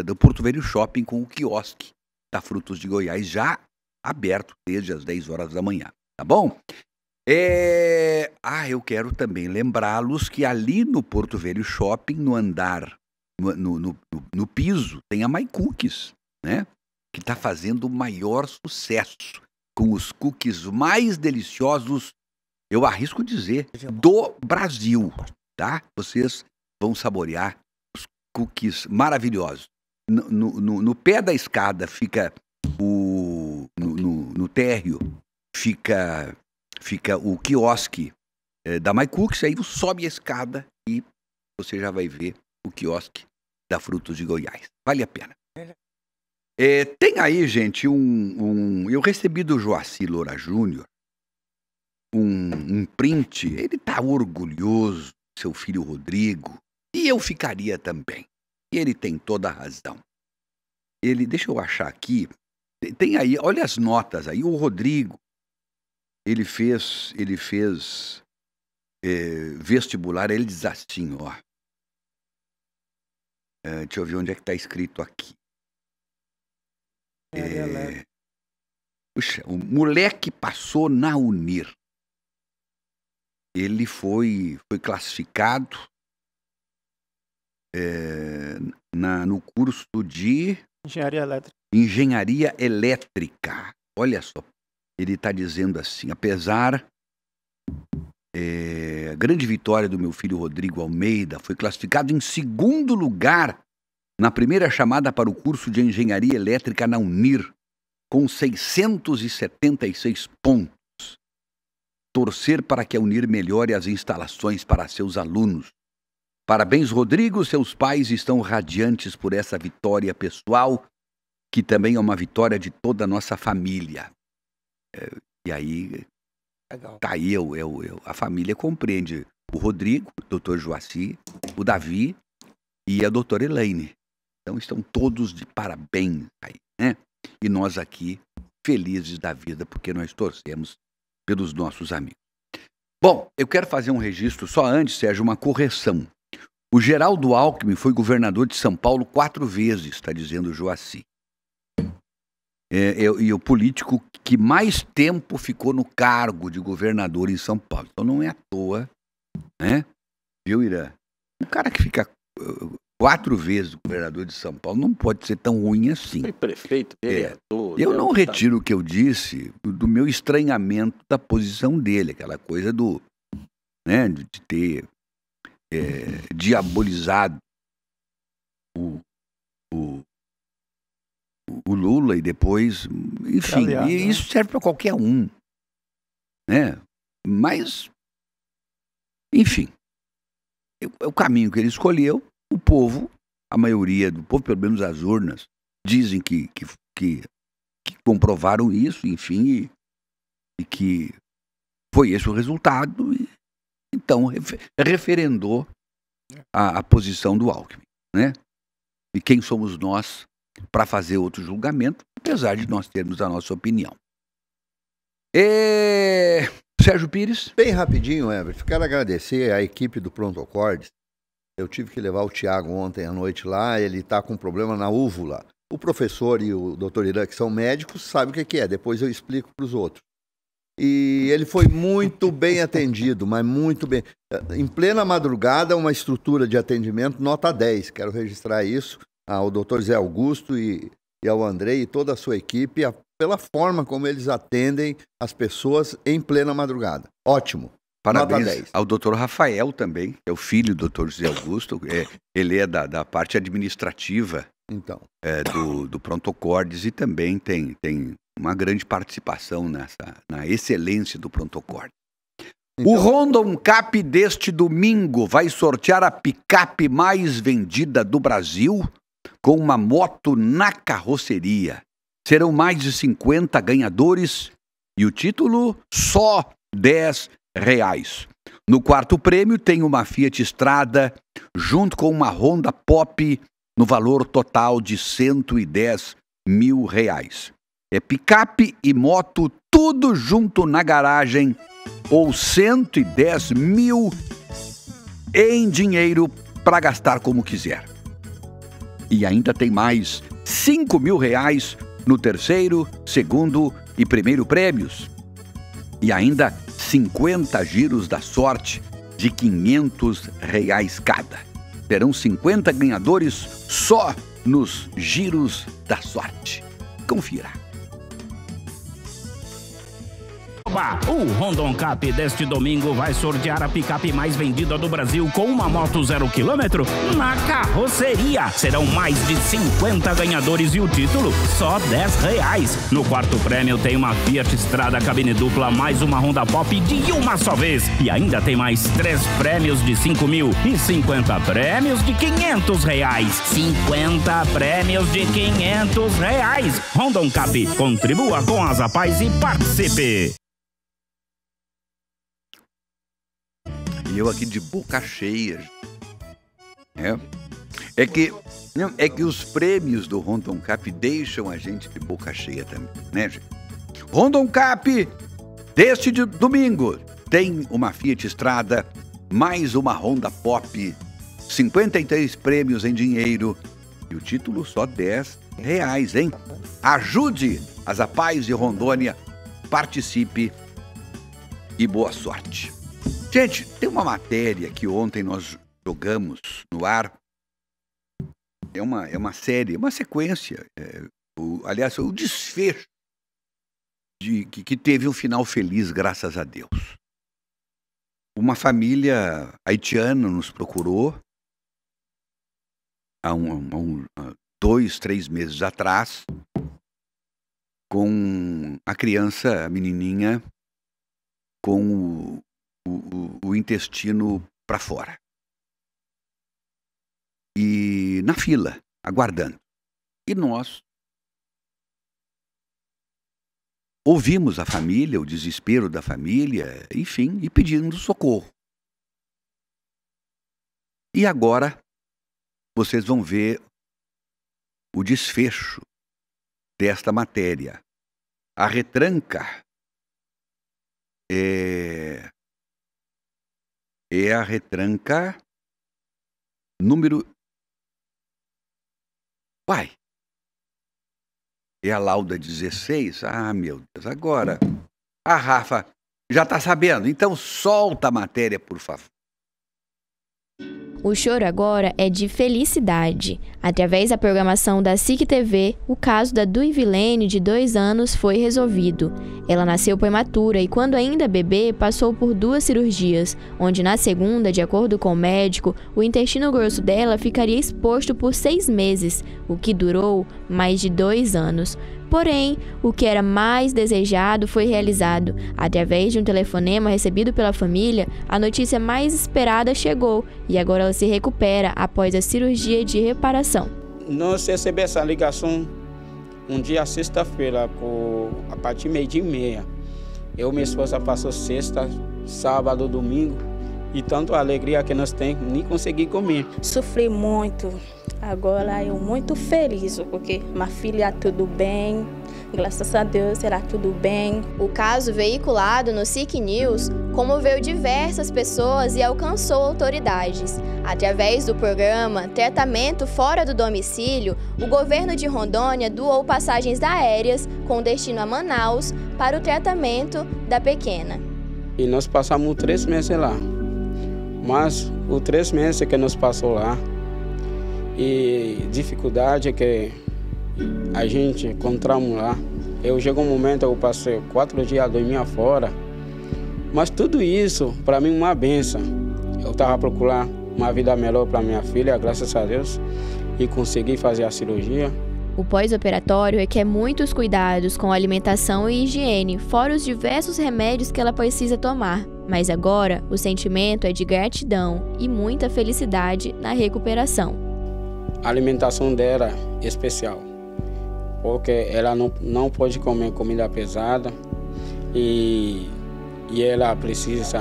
do Porto Velho Shopping, com o quiosque da Frutos de Goiás já aberto desde as 10 horas da manhã. Tá bom? Eu quero também lembrá-los que ali no Porto Velho Shopping, no andar, no piso, tem a My Cookies, né? Que está fazendo o maior sucesso com os cookies mais deliciosos, eu arrisco dizer, do Brasil, tá? Vocês vão saborear os cookies maravilhosos. No pé da escada fica no térreo fica o quiosque da My Cookies, aí sobe a escada e você já vai ver o quiosque da Frutos de Goiás. Vale a pena. Tem aí, gente, eu recebi do Joaci Loura Júnior um print. Ele tá orgulhoso, seu filho Rodrigo, e eu ficaria também. E ele tem toda a razão. Deixa eu achar aqui, tem aí, olha as notas aí, o Rodrigo ele fez vestibular, ele diz assim, ó. Deixa eu ver onde é que está escrito aqui. Puxa, o moleque passou na Unir. Ele foi classificado no curso de Engenharia Elétrica. Olha só, ele está dizendo assim, apesar a grande vitória do meu filho Rodrigo Almeida, foi classificado em 2º lugar na primeira chamada para o curso de Engenharia Elétrica na Unir, com 676 pontos. Torcer para que a Unir melhore as instalações para seus alunos. Parabéns, Rodrigo, seus pais estão radiantes por essa vitória pessoal, que também é uma vitória de toda a nossa família. E aí, tá aí, a família compreende o Rodrigo, o Dr. Joaci, o Davi e a doutora Elaine. Então estão todos de parabéns aí, né? E nós aqui, felizes da vida, porque nós torcemos pelos nossos amigos. Bom, eu quero fazer um registro só antes, Sérgio, uma correção. O Geraldo Alckmin foi governador de São Paulo 4 vezes, está dizendo o Joaci. E o político que mais tempo ficou no cargo de governador em São Paulo. Então não é à toa, né? Viu, Irã? Um cara que fica 4 vezes governador de São Paulo não pode ser tão ruim assim. Foi prefeito, vereador. Eu não retiro o que eu disse do meu estranhamento da posição dele, aquela coisa do, né, de ter diabolizado o Lula e depois, enfim, e isso serve para qualquer um, né? Mas, enfim, é o caminho que ele escolheu. O povo, a maioria do povo, pelo menos as urnas, dizem que comprovaram isso, enfim, e que foi esse o resultado. E, então, referendou a posição do Alckmin, né? E quem somos nós para fazer outro julgamento, apesar de nós termos a nossa opinião. Sérgio Pires? Bem rapidinho, Everett. Quero agradecer à equipe do Prontocordes. Eu tive que levar o Tiago ontem à noite lá, ele está com um problema na úvula. O professor e o doutor Irã, que são médicos, sabem o que é, depois eu explico para os outros. E ele foi muito bem atendido, mas muito bem. Em plena madrugada, uma estrutura de atendimento nota 10, quero registrar isso ao doutor Zé Augusto e ao Andrei e toda a sua equipe, pela forma como eles atendem as pessoas em plena madrugada. Ótimo. Parabéns ao doutor Rafael também, que é o filho do doutor José Augusto, ele é da parte administrativa do Prontocordes e também tem uma grande participação na excelência do Prontocordes. O Rondon Cap deste domingo vai sortear a picape mais vendida do Brasil com uma moto na carroceria. Serão mais de 50 ganhadores e o título só R$10. No quarto prêmio tem uma Fiat Strada junto com uma Honda Pop no valor total de R$110 mil. É picape e moto tudo junto na garagem ou 110 mil em dinheiro para gastar como quiser. E ainda tem mais R$5 mil no terceiro, segundo e primeiro prêmios. E ainda 50 giros da sorte de R$500 cada. Terão 50 ganhadores só nos giros da sorte. Confira. O Rondon Cap deste domingo vai sortear a picape mais vendida do Brasil com uma moto 0 km na carroceria. Serão mais de 50 ganhadores e o título só R$10. No quarto prêmio tem uma Fiat Strada cabine dupla mais uma Honda Pop de uma só vez. E ainda tem mais 3 prêmios de R$5 mil e 50 prêmios de R$500. 50 prêmios de R$500. Rondon Cap, contribua com as Apais e participe. E eu aqui de boca cheia. É que os prêmios do Rondon Cap deixam a gente de boca cheia também, né, gente? Rondon Cap Deste domingo, tem uma Fiat Strada, mais uma Honda Pop, 53 prêmios em dinheiro e o título só R$10, hein? Ajude as APAES de Rondônia, participe e boa sorte. Gente, tem uma matéria que ontem nós jogamos no ar. É uma série, uma sequência. Aliás, o desfecho que teve um final feliz, graças a Deus. Uma família haitiana nos procurou há 2, 3 meses atrás, com a criança, a menininha, com o intestino para fora. E na fila, aguardando. E nós ouvimos a família, o desespero da família, enfim, e pedindo socorro. E agora vocês vão ver o desfecho desta matéria. A retranca é a retranca número... É a lauda 16? Ah, meu Deus. Agora, a Rafa já está sabendo. Então, solta a matéria, por favor. O choro agora é de felicidade. Através da programação da SIC TV, o caso da Duivilene, de 2 anos, foi resolvido. Ela nasceu prematura e, quando ainda bebê, passou por 2 cirurgias, onde na segunda, de acordo com o médico, o intestino grosso dela ficaria exposto por 6 meses, o que durou mais de 2 anos. Porém, o que era mais desejado foi realizado. Através de um telefonema recebido pela família, a notícia mais esperada chegou e agora ela se recupera após a cirurgia de reparação. Nós recebemos essa ligação um dia, sexta-feira, a partir de 12h30. Eu e minha esposa passou sexta, sábado, domingo, e tanto a alegria que nós temos, nem consegui comer. Sofri muito. Agora eu muito feliz, porque minha filha tudo bem, graças a Deus será tudo bem. O caso veiculado no SIC News comoveu diversas pessoas e alcançou autoridades. Através do programa Tratamento Fora do Domicílio, o governo de Rondônia doou passagens aéreas com destino a Manaus para o tratamento da pequena. E nós passamos 3 meses lá, mas os 3 meses que nós passamos lá, e dificuldade que a gente encontramos lá. Chegou um momento eu passei 4 dias dormindo fora, mas tudo isso para mim é uma benção. Eu estava procurando uma vida melhor para minha filha, graças a Deus, e consegui fazer a cirurgia. O pós-operatório requer muitos cuidados com alimentação e higiene, fora os diversos remédios que ela precisa tomar. Mas agora o sentimento é de gratidão e muita felicidade na recuperação. A alimentação dela é especial, porque ela não pode comer comida pesada e ela precisa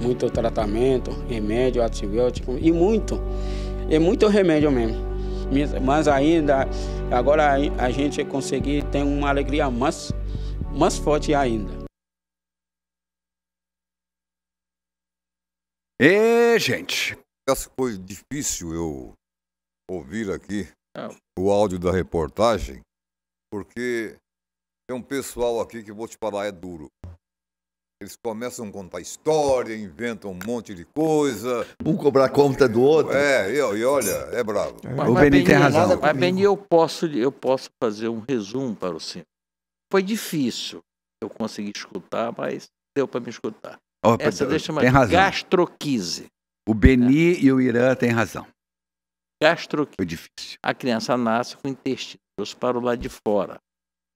muito tratamento, remédio, antibiótico e muito remédio mesmo. Mas ainda, agora a gente conseguir ter uma alegria mais forte ainda. Gente. Foi difícil eu ouvir aqui o áudio da reportagem, porque tem um pessoal aqui que, vou te falar, é duro. Eles começam a contar história, inventam um monte de coisa. Um cobrar conta do outro. E olha, é bravo. O Beni tem razão. Mas, Beni, eu posso fazer um resumo para o senhor. Foi difícil eu conseguir escutar, mas deu para me escutar. Essa deixa mais gastroquise. O Beni e o Irã têm razão. Gastroquise. Foi difícil. A criança nasce com o intestino para o lado de fora.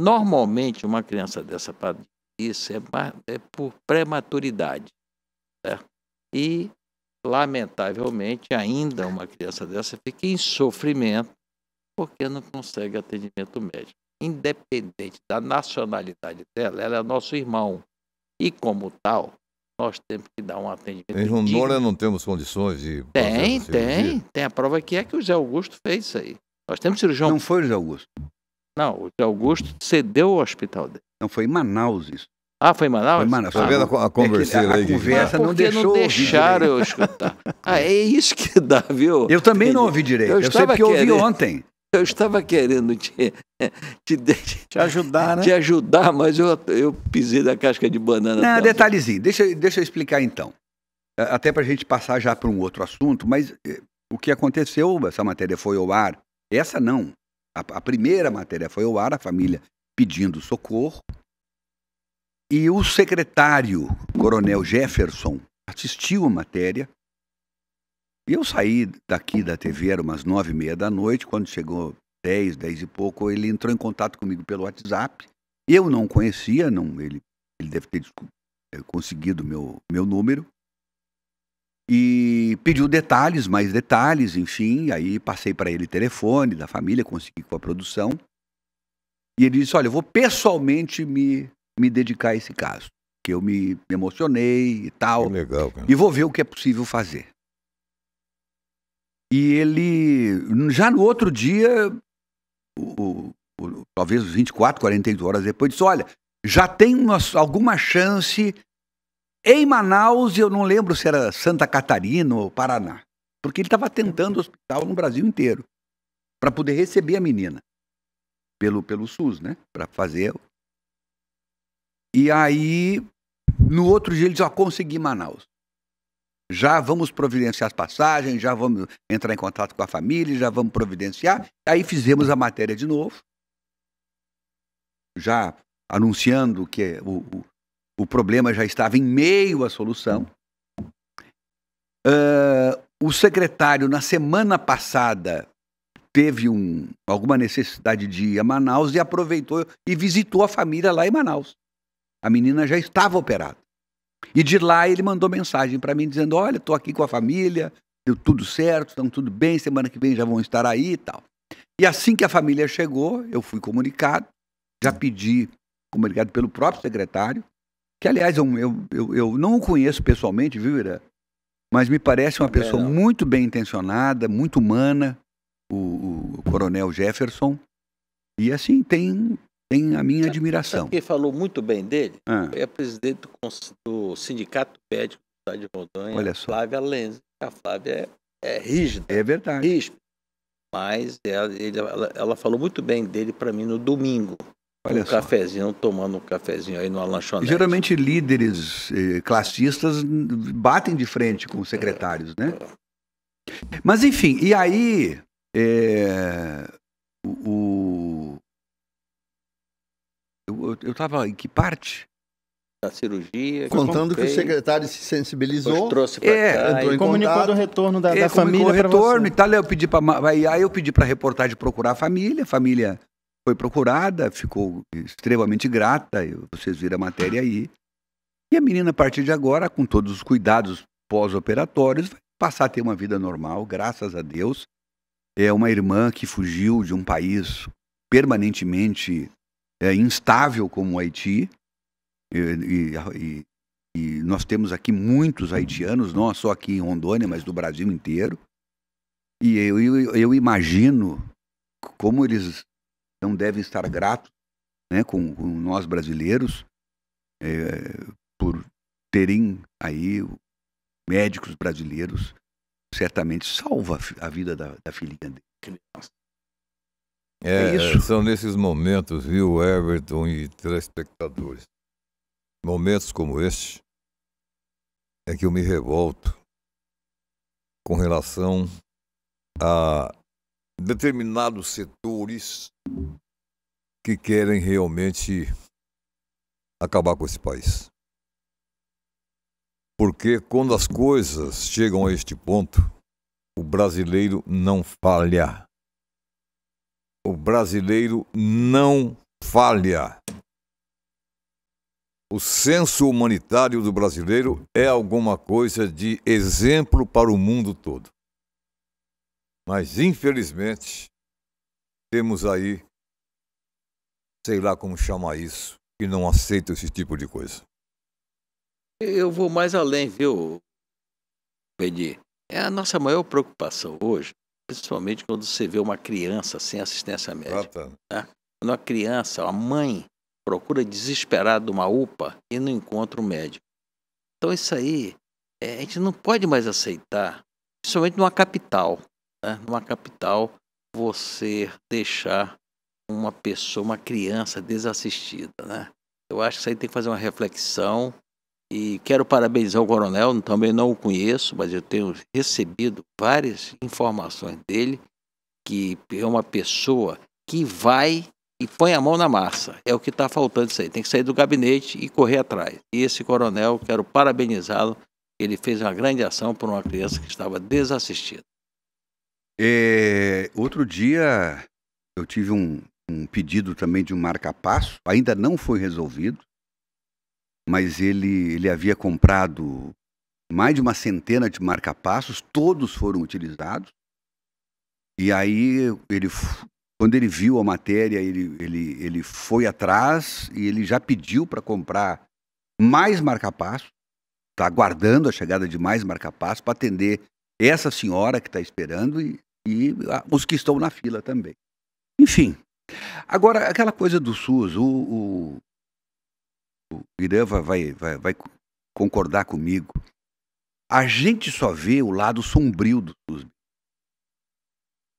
Normalmente, uma criança dessa para isso é por prematuridade, certo? E, lamentavelmente, ainda uma criança dessa fica em sofrimento porque não consegue atendimento médico. Independente da nacionalidade dela, ela é nosso irmão. E, como tal, nós temos que dar um atendimento. Em Rondônia não temos condições de... Tem a prova que o José Augusto fez isso aí. Nós temos cirurgião... Não foi o José Augusto. Não, o José Augusto cedeu o hospital dele. Não, foi em Manaus isso. Ah, foi em Manaus? Foi em Manaus. Tá vendo a conversa aí? A conversa não deixou. Não deixaram eu escutar. É isso que dá, viu? Eu também não ouvi direito. Eu sei porque eu ouvi ontem. Eu estava querendo te ajudar, né? Te ajudar, mas eu pisei da casca de banana. Não, detalhezinho. Deixa eu explicar então. Até para a gente passar já para um outro assunto, mas o que aconteceu, essa matéria foi ao ar. Essa não. A primeira matéria foi ao ar, a família pedindo socorro. E o secretário, Coronel Jefferson, assistiu a matéria. E eu saí daqui da TV, era umas 9h30 da noite, quando chegou 10 e pouco, ele entrou em contato comigo pelo WhatsApp. Eu não conhecia, ele deve ter conseguido meu número. E pediu mais detalhes, enfim. Aí passei para ele o telefone da família, consegui com a produção. E ele disse, olha, eu vou pessoalmente me dedicar a esse caso, que eu me emocionei e tal. Que legal, cara. E vou ver o que é possível fazer. E ele, já no outro dia, talvez 24, 48 horas depois, disse, olha, já tem alguma chance em Manaus, e eu não lembro se era Santa Catarina ou Paraná, porque ele estava tentando hospital no Brasil inteiro, para poder receber a menina, pelo SUS, né, para fazer. E aí, no outro dia, ele disse, consegui Manaus. Já vamos providenciar as passagens, já vamos entrar em contato com a família, já vamos providenciar. Aí fizemos a matéria de novo, já anunciando que o problema já estava em meio à solução. O secretário, na semana passada, teve alguma necessidade de ir a Manaus e aproveitou e visitou a família lá em Manaus. A menina já estava operada. E de lá ele mandou mensagem para mim dizendo, olha, estou aqui com a família, deu tudo certo, estão tudo bem, semana que vem já vão estar aí e tal. E assim que a família chegou, eu fui comunicado, já pedi, comunicado pelo próprio secretário, que aliás eu não o conheço pessoalmente, viu, Ira? Mas me parece uma pessoa muito bem intencionada, muito humana, o Coronel Jefferson, e assim, tem a minha admiração. Quem falou muito bem dele foi a presidente do Sindicato Médico do Estado de Rondônia, olha só. Flávia Lenz. A Flávia é rígida. É verdade. Rígida. Mas ela falou muito bem dele para mim no domingo. Olha só. Cafezinho, tomando um cafezinho aí numa lanchonete. Geralmente líderes classistas batem de frente com os secretários, né? Mas enfim, e aí eu estava em que parte? Da cirurgia. Contando que o secretário se sensibilizou, trouxe pra cá, entrou em comunicou contato. do retorno da família. O retorno e tal. Aí eu pedi para a reportagem procurar a família foi procurada, ficou extremamente grata, vocês viram a matéria aí. E a menina, a partir de agora, com todos os cuidados pós-operatórios, vai passar a ter uma vida normal, graças a Deus. É uma irmã que fugiu de um país permanentemente instável como o Haiti. E nós temos aqui muitos haitianos, não só aqui em Rondônia, mas do Brasil inteiro. E eu imagino como eles não devem estar gratos, né, com nós brasileiros, por terem aí médicos brasileiros, certamente salva a vida da filhinha dele. Isso. São nesses momentos, viu, Everton e telespectadores, momentos como este, é que eu me revolto com relação a determinados setores que querem realmente acabar com esse país. Porque quando as coisas chegam a este ponto, o brasileiro não falha. O brasileiro não falha. O senso humanitário do brasileiro é alguma coisa de exemplo para o mundo todo. Mas, infelizmente, temos aí, sei lá como chamar isso, que não aceita esse tipo de coisa. Eu vou mais além, viu, Bedi? É a nossa maior preocupação hoje, principalmente quando você vê uma criança sem assistência médica. Né? Quando uma criança, a mãe procura desesperado uma UPA e não encontra um médico. Então isso aí, a gente não pode mais aceitar, principalmente numa capital, né? Numa capital, você deixar uma pessoa, uma criança desassistida, né? Eu acho que isso aí tem que fazer uma reflexão e quero parabenizar o coronel, também não o conheço, mas eu tenho recebido várias informações dele, que é uma pessoa que vai e põe a mão na massa. É o que está faltando isso aí. Tem que sair do gabinete e correr atrás. E esse coronel, quero parabenizá-lo, ele fez uma grande ação por uma criança que estava desassistida. Outro dia eu tive um pedido também de um marca-passo, ainda não foi resolvido, mas ele havia comprado mais de uma centena de marca-passos, todos foram utilizados, e aí quando ele viu a matéria, ele foi atrás e ele já pediu para comprar mais marca-passos, está aguardando a chegada de mais marca-passos para atender essa senhora que está esperando e os que estão na fila também. Enfim, agora aquela coisa do SUS, o Irã vai concordar comigo. A gente só vê o lado sombrio do SUS.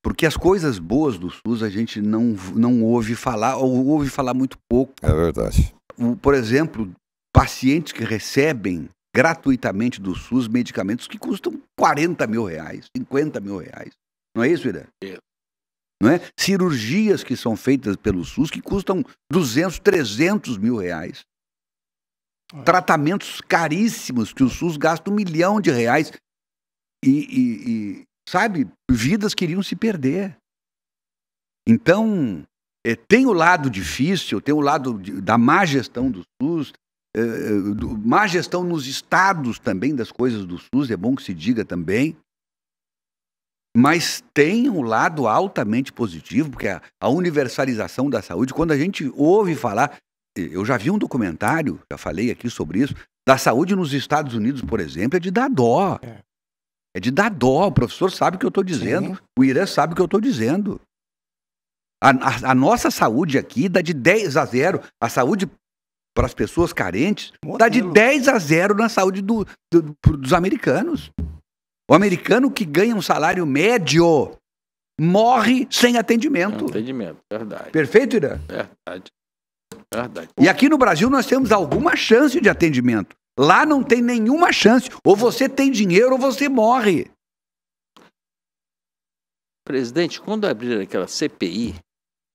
Porque as coisas boas do SUS a gente não ouve falar, ou ouve falar muito pouco. É verdade. Por exemplo, pacientes que recebem gratuitamente do SUS medicamentos que custam 40 mil reais, 50 mil reais. Não é isso, Irã? Não é? Cirurgias que são feitas pelo SUS que custam 200, 300 mil reais. Tratamentos caríssimos que o SUS gasta R$1 milhão. Sabe, vidas que iriam se perder. Então, tem o lado difícil, tem o lado da má gestão do SUS, má gestão nos estados também das coisas do SUS, é bom que se diga também. Mas tem um lado altamente positivo, porque a universalização da saúde, quando a gente ouve falar, eu já vi um documentário, já falei aqui sobre isso, da saúde nos Estados Unidos, por exemplo, é de dar dó. É de dar dó, o professor sabe o que eu estou dizendo, o Irã sabe o que eu estou dizendo. A nossa saúde aqui dá de 10-0, a saúde para as pessoas carentes dá de 10-0 na saúde dos americanos. O americano que ganha um salário médio morre sem atendimento. Atendimento, verdade. Perfeito, Irã? Verdade. Verdade. E aqui no Brasil nós temos alguma chance de atendimento. Lá não tem nenhuma chance. Ou você tem dinheiro ou você morre. Presidente, quando abriram aquela CPI,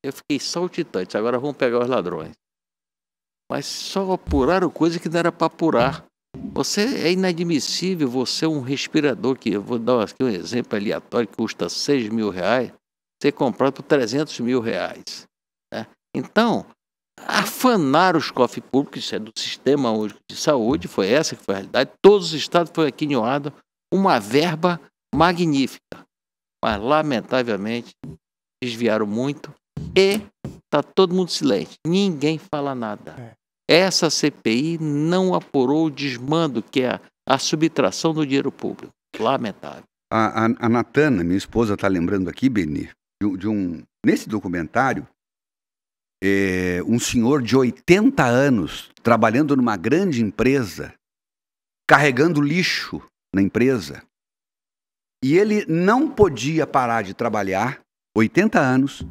eu fiquei saltitante. Agora vamos pegar os ladrões. Mas só apuraram coisa que não era para apurar. É inadmissível você um respirador que, eu vou dar aqui um exemplo aleatório, que custa 6 mil reais, ser comprado por 300 mil reais. Né? Então, afanar os cofres públicos, isso é do Sistema Único de Saúde, foi essa que foi a realidade, todos os estados foi aquinhoado uma verba magnífica, mas lamentavelmente desviaram muito e está todo mundo silente, ninguém fala nada. Essa CPI não apurou o desmando que é a subtração do dinheiro público, lamentável. A Natana, minha esposa, está lembrando aqui, Beni, nesse documentário, um senhor de 80 anos, trabalhando numa grande empresa, carregando lixo na empresa, e ele não podia parar de trabalhar, 80 anos,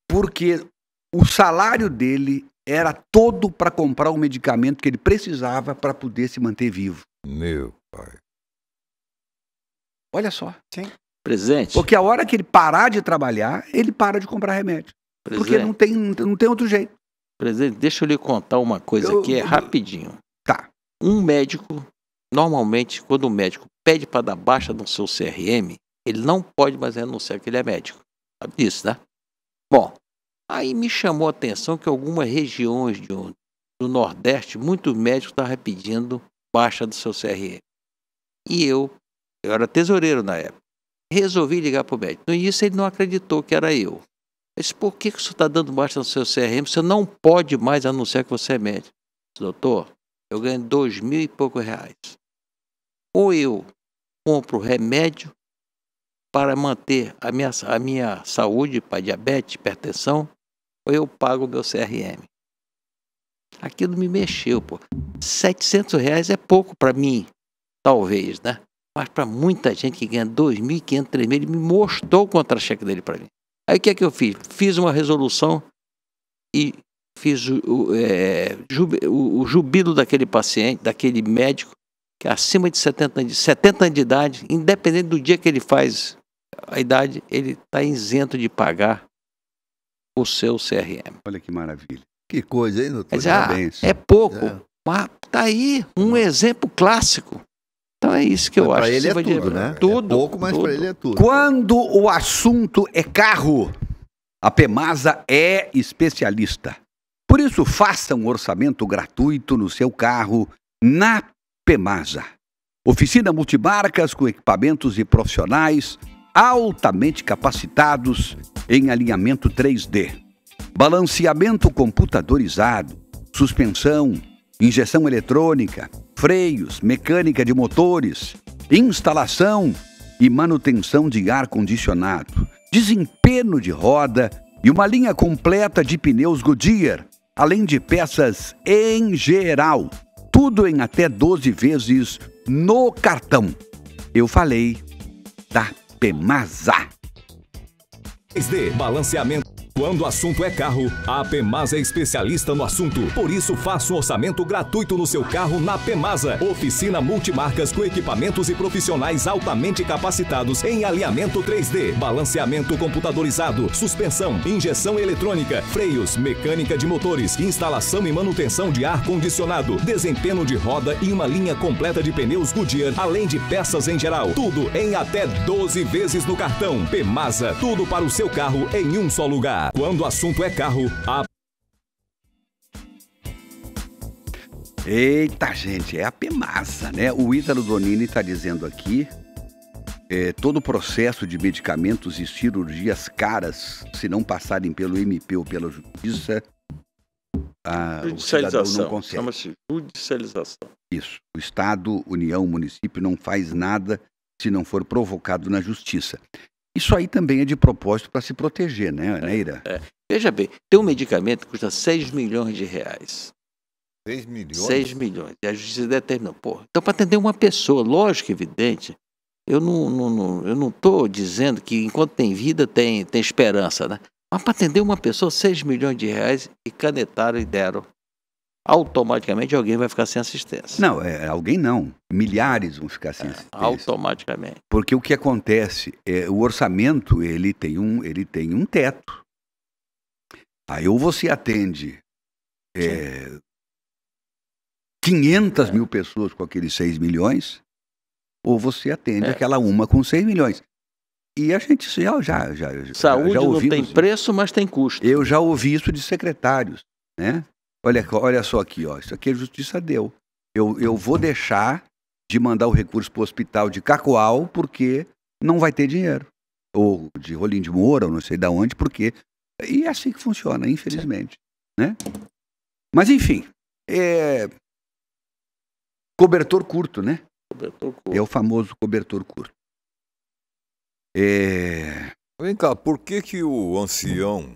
porque o salário dele era todo para comprar o medicamento que ele precisava para poder se manter vivo. Meu pai. Olha só. Sim. Presidente. Porque a hora que ele parar de trabalhar, ele para de comprar remédio. Porque não tem outro jeito. Presidente, deixa eu lhe contar uma coisa aqui, rapidinho. Tá. Um médico, normalmente, quando o médico pede para dar baixa no seu CRM, ele não pode mais anunciar que ele é médico. Sabe disso, né? Bom, aí me chamou a atenção que algumas regiões do Nordeste, muitos médicos estavam pedindo baixa do seu CRM. E eu era tesoureiro na época, resolvi ligar para o médico. No início ele não acreditou que era eu. Mas por que você está dando baixa no seu CRM? Você não pode mais anunciar que você é médico. Doutor, eu ganho 2.000 e poucos reais. Ou eu compro remédio para manter a minha saúde para diabetes, hipertensão, ou eu pago o meu CRM. Aquilo me mexeu, pô. R$700 é pouco para mim, talvez, né? Mas para muita gente que ganha 2.500, 3.000, ele me mostrou o contra-cheque dele para mim. Aí o que é que eu fiz? Fiz uma resolução e fiz o jubilo daquele paciente, daquele médico, que é acima de 70 anos de idade, independente do dia que ele faz a idade, ele está isento de pagar o seu CRM. Olha que maravilha. Que coisa, hein, doutor? Mas, é pouco, mas tá aí um exemplo clássico. Então é isso que eu acho. Para ele é tudo, né? Tudo. É pouco, mas para ele é tudo. Quando o assunto é carro, a Pemasa é especialista. Por isso, faça um orçamento gratuito no seu carro na Pemasa. Oficina multimarcas com equipamentos e profissionais altamente capacitados em alinhamento 3D. Balanceamento computadorizado, suspensão, injeção eletrônica, freios, mecânica de motores, instalação e manutenção de ar-condicionado, desempenho de roda e uma linha completa de pneus Goodyear, além de peças em geral. Tudo em até 12 vezes no cartão. Eu falei da Pemasa. 3D, balanceamento. Quando o assunto é carro, a Pemasa é especialista no assunto. Por isso, faça um orçamento gratuito no seu carro na Pemasa. Oficina multimarcas com equipamentos e profissionais altamente capacitados em alinhamento 3D, balanceamento computadorizado, suspensão, injeção eletrônica, freios, mecânica de motores, instalação e manutenção de ar-condicionado, desempenho de roda e uma linha completa de pneus Goodyear, além de peças em geral. Tudo em até 12 vezes no cartão. Pemasa, tudo para o seu carro em um só lugar. Quando o assunto é carro, a... Eita, gente, é a Pemasa, né? O Ítalo Donini está dizendo aqui, todo o processo de medicamentos e cirurgias caras, se não passarem pelo MP ou pela Justiça, o cidadão não consegue. Chama-se judicialização. Isso. O Estado, União, município não faz nada se não for provocado na Justiça. Isso aí também é de propósito para se proteger, né, Neira? Veja bem, tem um medicamento que custa R$6 milhões. 6 milhões? 6 milhões. E a justiça determinou. Pô, então, para atender uma pessoa, lógico, evidente, eu não estou dizendo que enquanto tem vida, tem esperança, né? Mas para atender uma pessoa, R$6 milhões e canetaram e deram. Automaticamente alguém vai ficar sem assistência. Não, alguém não. Milhares vão ficar sem assistência. Automaticamente. Porque o que acontece o orçamento ele tem um teto. Aí ou você atende 500 mil pessoas com aqueles 6 milhões, ou você atende aquela uma com 6 milhões. E a gente Saúde já ouvi, não tem preço, mas tem custo. Eu já ouvi isso de secretários, né? Olha só aqui, ó. Isso aqui a justiça deu. Eu vou deixar de mandar o recurso para o hospital de Cacoal porque não vai ter dinheiro. Ou de Rolim de Moura, ou não sei de onde, porque... E é assim que funciona, infelizmente. Né? Mas, enfim, cobertor curto, né? Cobertor curto. É o famoso cobertor curto. Vem cá, por que o ancião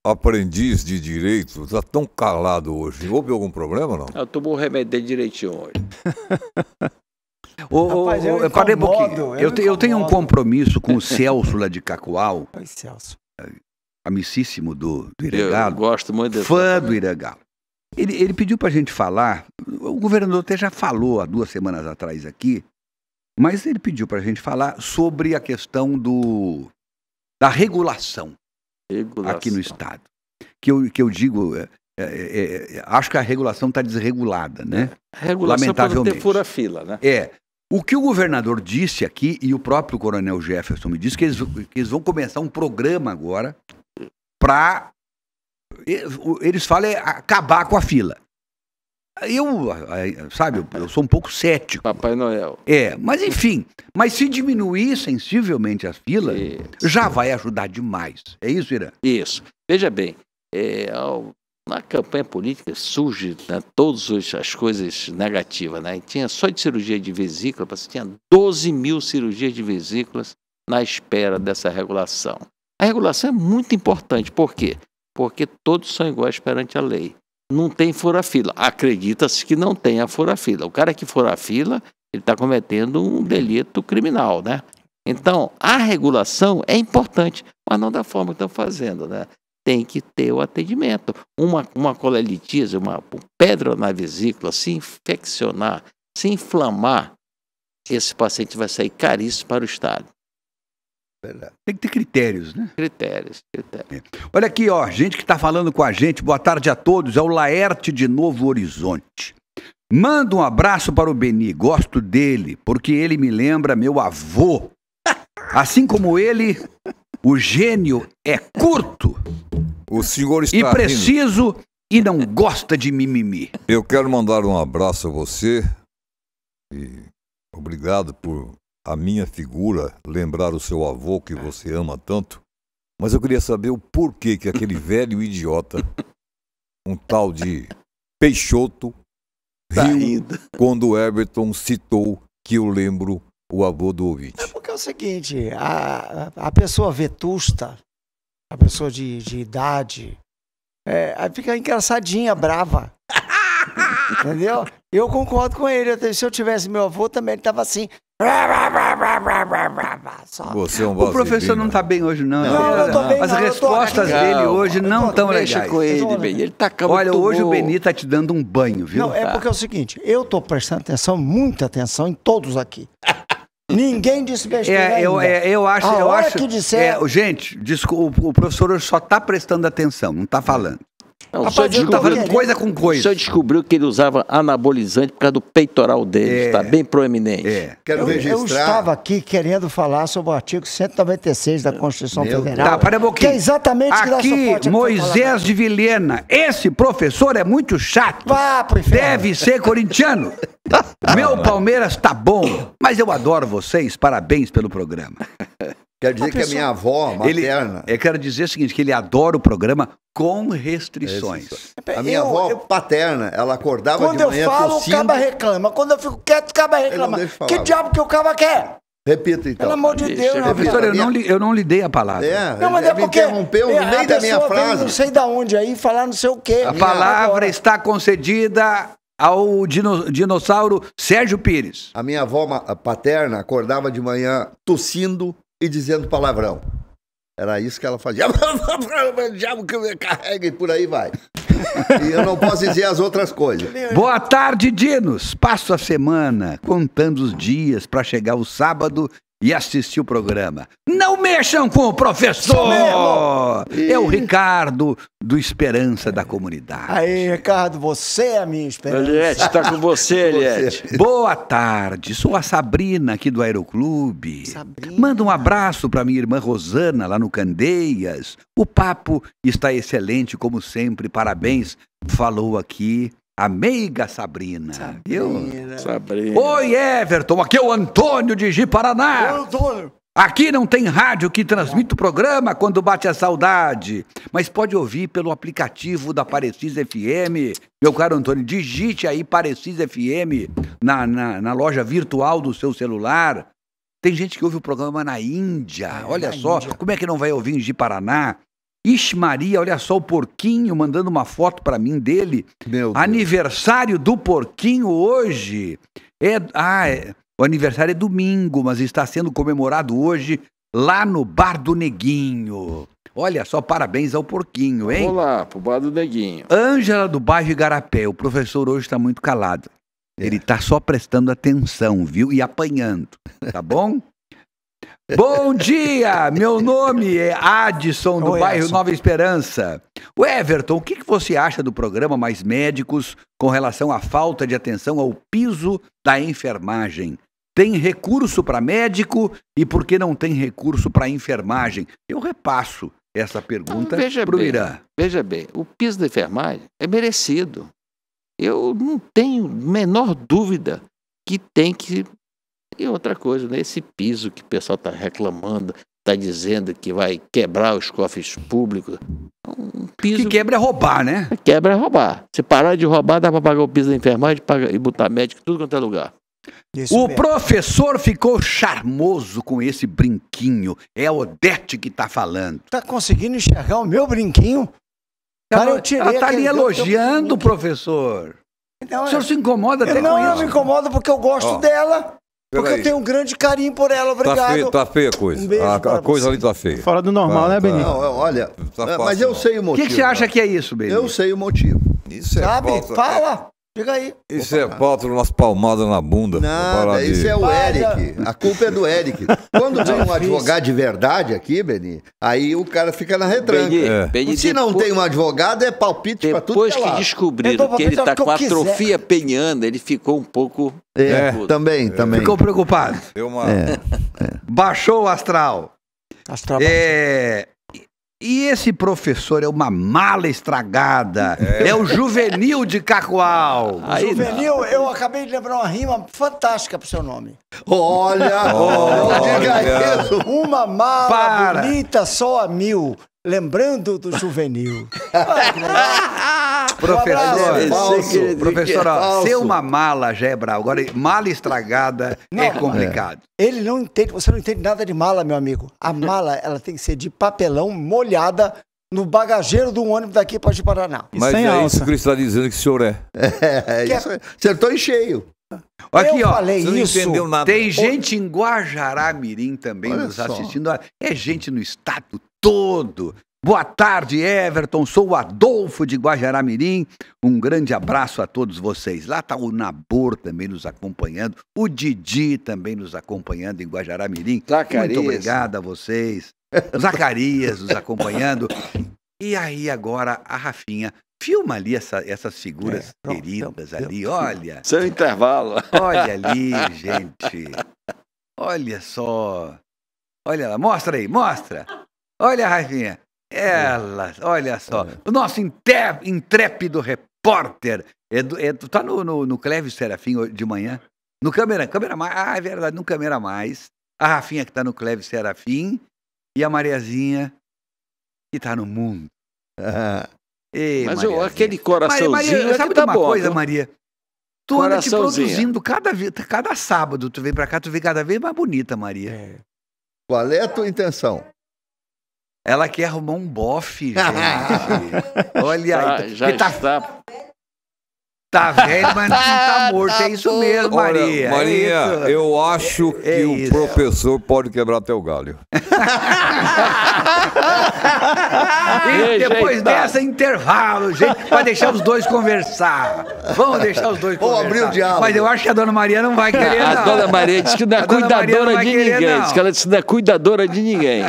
aprendiz de direito está tão calado hoje? Houve algum problema, não? Eu tomou o remédio dele direitinho hoje. Parei um pouquinho. Eu tenho um compromisso com o Celso lá de Cacoal. Oi, Celso. Amicíssimo do Iragalo. Eu gosto muito desse fã do Iragalo. Ele pediu pra gente falar, o governador até já falou há 2 semanas atrás aqui, mas ele pediu pra gente falar sobre a questão da regulação. Aqui no estado. Que eu digo, acho que a regulação está desregulada, né? A regulação para não ter fura-fila, né? O que o governador disse aqui, e o próprio coronel Jefferson me disse, que eles vão começar um programa agora para, eles falam, acabar com a fila. Eu sou um pouco cético. Papai Noel. Mas enfim, mas se diminuir sensivelmente as filas, já vai ajudar demais. É isso, Irã? Isso. Veja bem, na campanha política surge, né, todas as coisas negativas, né? Tinha só de cirurgia de vesícula, você tinha 12 mil cirurgias de vesículas na espera dessa regulação. A regulação é muito importante, por quê? porque todos são iguais perante a lei. Não tem fura-fila. Acredita-se que não tenha fura-fila. O cara que fura-fila, ele está cometendo um delito criminal, né? Então, a regulação é importante, mas não da forma que estão fazendo, né? Tem que ter o atendimento. Uma colelitise, uma pedra na vesícula, se infeccionar, se inflamar, esse paciente vai sair caríssimo para o Estado. Tem que ter critérios, né? Critérios. Olha aqui, ó, gente que está falando com a gente, boa tarde a todos, é o Laerte de Novo Horizonte. Manda um abraço para o Beni, gosto dele, porque ele me lembra meu avô. Assim como ele, o gênio é curto. O senhor está e preciso e não gosta de mimimi. Eu quero mandar um abraço a você e obrigado por a minha figura lembrar o seu avô que você ama tanto. Mas eu queria saber o porquê que aquele velho idiota, um tal de Peixoto, riu quando o Everton citou que eu lembro o avô do ouvinte. É porque é o seguinte, a pessoa vetusta, a pessoa de idade, fica engraçadinha, brava. Entendeu? Eu concordo com ele. Se eu tivesse meu avô também, ele estava assim. Você é um o professor não está bem hoje, não. Não, eu tô bem, as não, respostas dele hoje não estão legais. Deixa com ele, Beni. Ele tá Olha, hoje o Beni está te dando um banho, viu? Não, é porque é o seguinte, eu estou prestando atenção, muita atenção em todos aqui. Ninguém disse besteira eu acho que disser... gente, o professor hoje só está prestando atenção, não está falando. Não, o senhor está falando coisa com coisa. O senhor descobriu que ele usava anabolizante por causa do peitoral dele, está bem proeminente. Eu estava aqui querendo falar sobre o artigo 196 da Constituição Federal. Tá, para um pouquinho. Que é exatamente aqui, Moisés de Vilhena, esse professor é muito chato. Vá pro inferno. Deve ser corintiano. Meu Palmeiras tá bom, mas eu adoro vocês, parabéns pelo programa. Quer dizer que a minha avó materna... Eu quero dizer o seguinte, que ele adora o programa com restrições. A minha avó paterna, ela acordava de manhã tossindo... Quando eu falo, o caba reclama. Quando eu fico quieto, o caba reclama. Que diabo que o caba quer? Repita, então. Pelo amor de Deus. Professor, eu não lhe dei a palavra. Não, mas é porque... interrompeu no meio da minha frase. Não sei de onde aí, falar não sei o quê. A palavra está concedida ao dinossauro Sérgio Pires. A minha avó paterna acordava de manhã tossindo e dizendo palavrão. Era isso que ela fazia. Diabo que me carrega e por aí vai. E eu não posso dizer as outras coisas. Boa tarde, Dinos. Passo a semana contando os dias para chegar o sábado e assistir o programa. Não mexam com o professor! É o Ricardo do Esperança da Comunidade. Aí, Ricardo, você é a minha esperança. Eliette, está com você, Eliette. Boa tarde, sou a Sabrina aqui do Aeroclube. Manda um abraço para minha irmã Rosana lá no Candeias. O papo está excelente como sempre, parabéns. Falou aqui a meiga Sabrina. Sabrina. Oi, Everton, aqui é o Antônio de Ji-Paraná. Oi, Antônio. Aqui não tem rádio que transmite o programa quando bate a saudade, mas pode ouvir pelo aplicativo da Parecis FM. Meu caro Antônio, digite aí Parecis FM na loja virtual do seu celular. Tem gente que ouve o programa na Índia, olha só, como é que não vai ouvir em Ji-Paraná? Ixi Maria, olha só o porquinho mandando uma foto pra mim dele. Meu Deus. Aniversário do porquinho hoje. O aniversário é domingo, mas está sendo comemorado hoje lá no Bar do Neguinho. Olha só, parabéns ao porquinho, hein? Vamos lá, pro Bar do Neguinho. Ângela do bairro Igarapé, o professor hoje está muito calado. Ele está só prestando atenção, viu? E apanhando, tá bom? Bom dia, meu nome é Adson, do bairro Nova Esperança. O Everton, o que você acha do programa Mais Médicos com relação à falta de atenção ao piso da enfermagem? Tem recurso para médico e por que não tem recurso para enfermagem? Eu repasso essa pergunta para o Irã. Veja bem, o piso da enfermagem é merecido. Eu não tenho a menor dúvida que tem que... E outra coisa, né? Esse piso que o pessoal está reclamando, está dizendo que vai quebrar os cofres públicos. Um piso... Que quebra é roubar, né? Quebra é roubar. Se parar de roubar, dá para pagar o piso da enfermagem e botar médico em tudo quanto é lugar. O professor ficou charmoso com esse brinquinho. É a Odete que está falando. Tá conseguindo enxergar o meu brinquinho? Cara, eu tirei ela tá aquele ali dedo, elogiando o professor. Não, o senhor se incomoda até com eu isso? me incomodo porque eu gosto dela. Porque eu tenho um grande carinho por ela, obrigado. Tá feia a coisa. Um beijo A coisa ali tá feia. Fora do normal, né, Benito? Não, olha, Tá mas eu sei o O motivo. que você acha que é isso, Benito? Eu sei o motivo. Isso é Sabe? falta. Fala. Diga aí. Isso é falta de umas palmadas na bunda. Nada, isso é o Eric. A culpa é do Eric. Quando tem um advogado de verdade aqui, Beni, aí o cara fica na retranca. Se não tem um advogado, é palpite pra tudo Depois que é que lado. descobriram que ele tá com atrofia peniana, ele ficou um pouco... Também. Ficou preocupado. Deu uma... Baixou o astral. E esse professor é uma mala estragada. É o Juvenil de Cacoal. Juvenil, eu acabei de lembrar uma rima fantástica pro seu nome. Olha, diga isso. Uma mala bonita só a 1000, lembrando do Juvenil. Professor, ser uma mala já é bravo. Agora, mala estragada é complicado. Ele não entende, você não entende nada de mala, meu amigo. A mala, ela tem que ser de papelão molhada no bagageiro do ônibus daqui para o Paraná. Mas é isso que ele está dizendo que o senhor é. Isso. Acertou em cheio. Aqui, ó, falei você não isso. entendeu nada. Tem gente em Guajará-Mirim também nos assistindo. É gente no estado todo. Boa tarde, Everton. Sou o Adolfo de Guajará-Mirim. Um grande abraço a todos vocês. Lá está o Nabor também nos acompanhando. O Didi também nos acompanhando em Guajará-Mirim. Muito obrigado a vocês. O Zacarias nos acompanhando. E aí agora a Rafinha. Filma ali essas figuras queridas ali, olha. Seu intervalo. Olha ali, gente. Olha só. Olha lá, mostra aí, mostra. Olha a Rafinha. Ela, olha só. O nosso intrépido repórter. Tá no Clévio Serafim de manhã? No Câmera Mais. Ah, é verdade, no Câmera Mais. A Rafinha que tá no Clévio Serafim. E a Mariazinha que tá no Mundo. Ei, mas aquele coraçãozinho Maria, sabe tá uma bom, coisa, viu? Maria? Tu anda te Coraçãozinho. produzindo cada sábado, tu vem pra cá, tu vem cada vez mais bonita, Maria. Qual é a tua intenção? Ela quer arrumar um bofe, gente. Olha aí. Já está. Tá velho, mas não tá morto. É isso mesmo, Maria. Olha, Maria, é eu acho que o professor pode quebrar teu galho. E depois dessa, intervalo, gente, vai deixar os dois conversar. Vamos deixar os dois conversar. Vamos abrir o diálogo. Mas eu acho que a dona Maria não vai querer, não. A dona Maria disse que não é cuidadora de ninguém. Diz que ela disse que não é cuidadora de ninguém.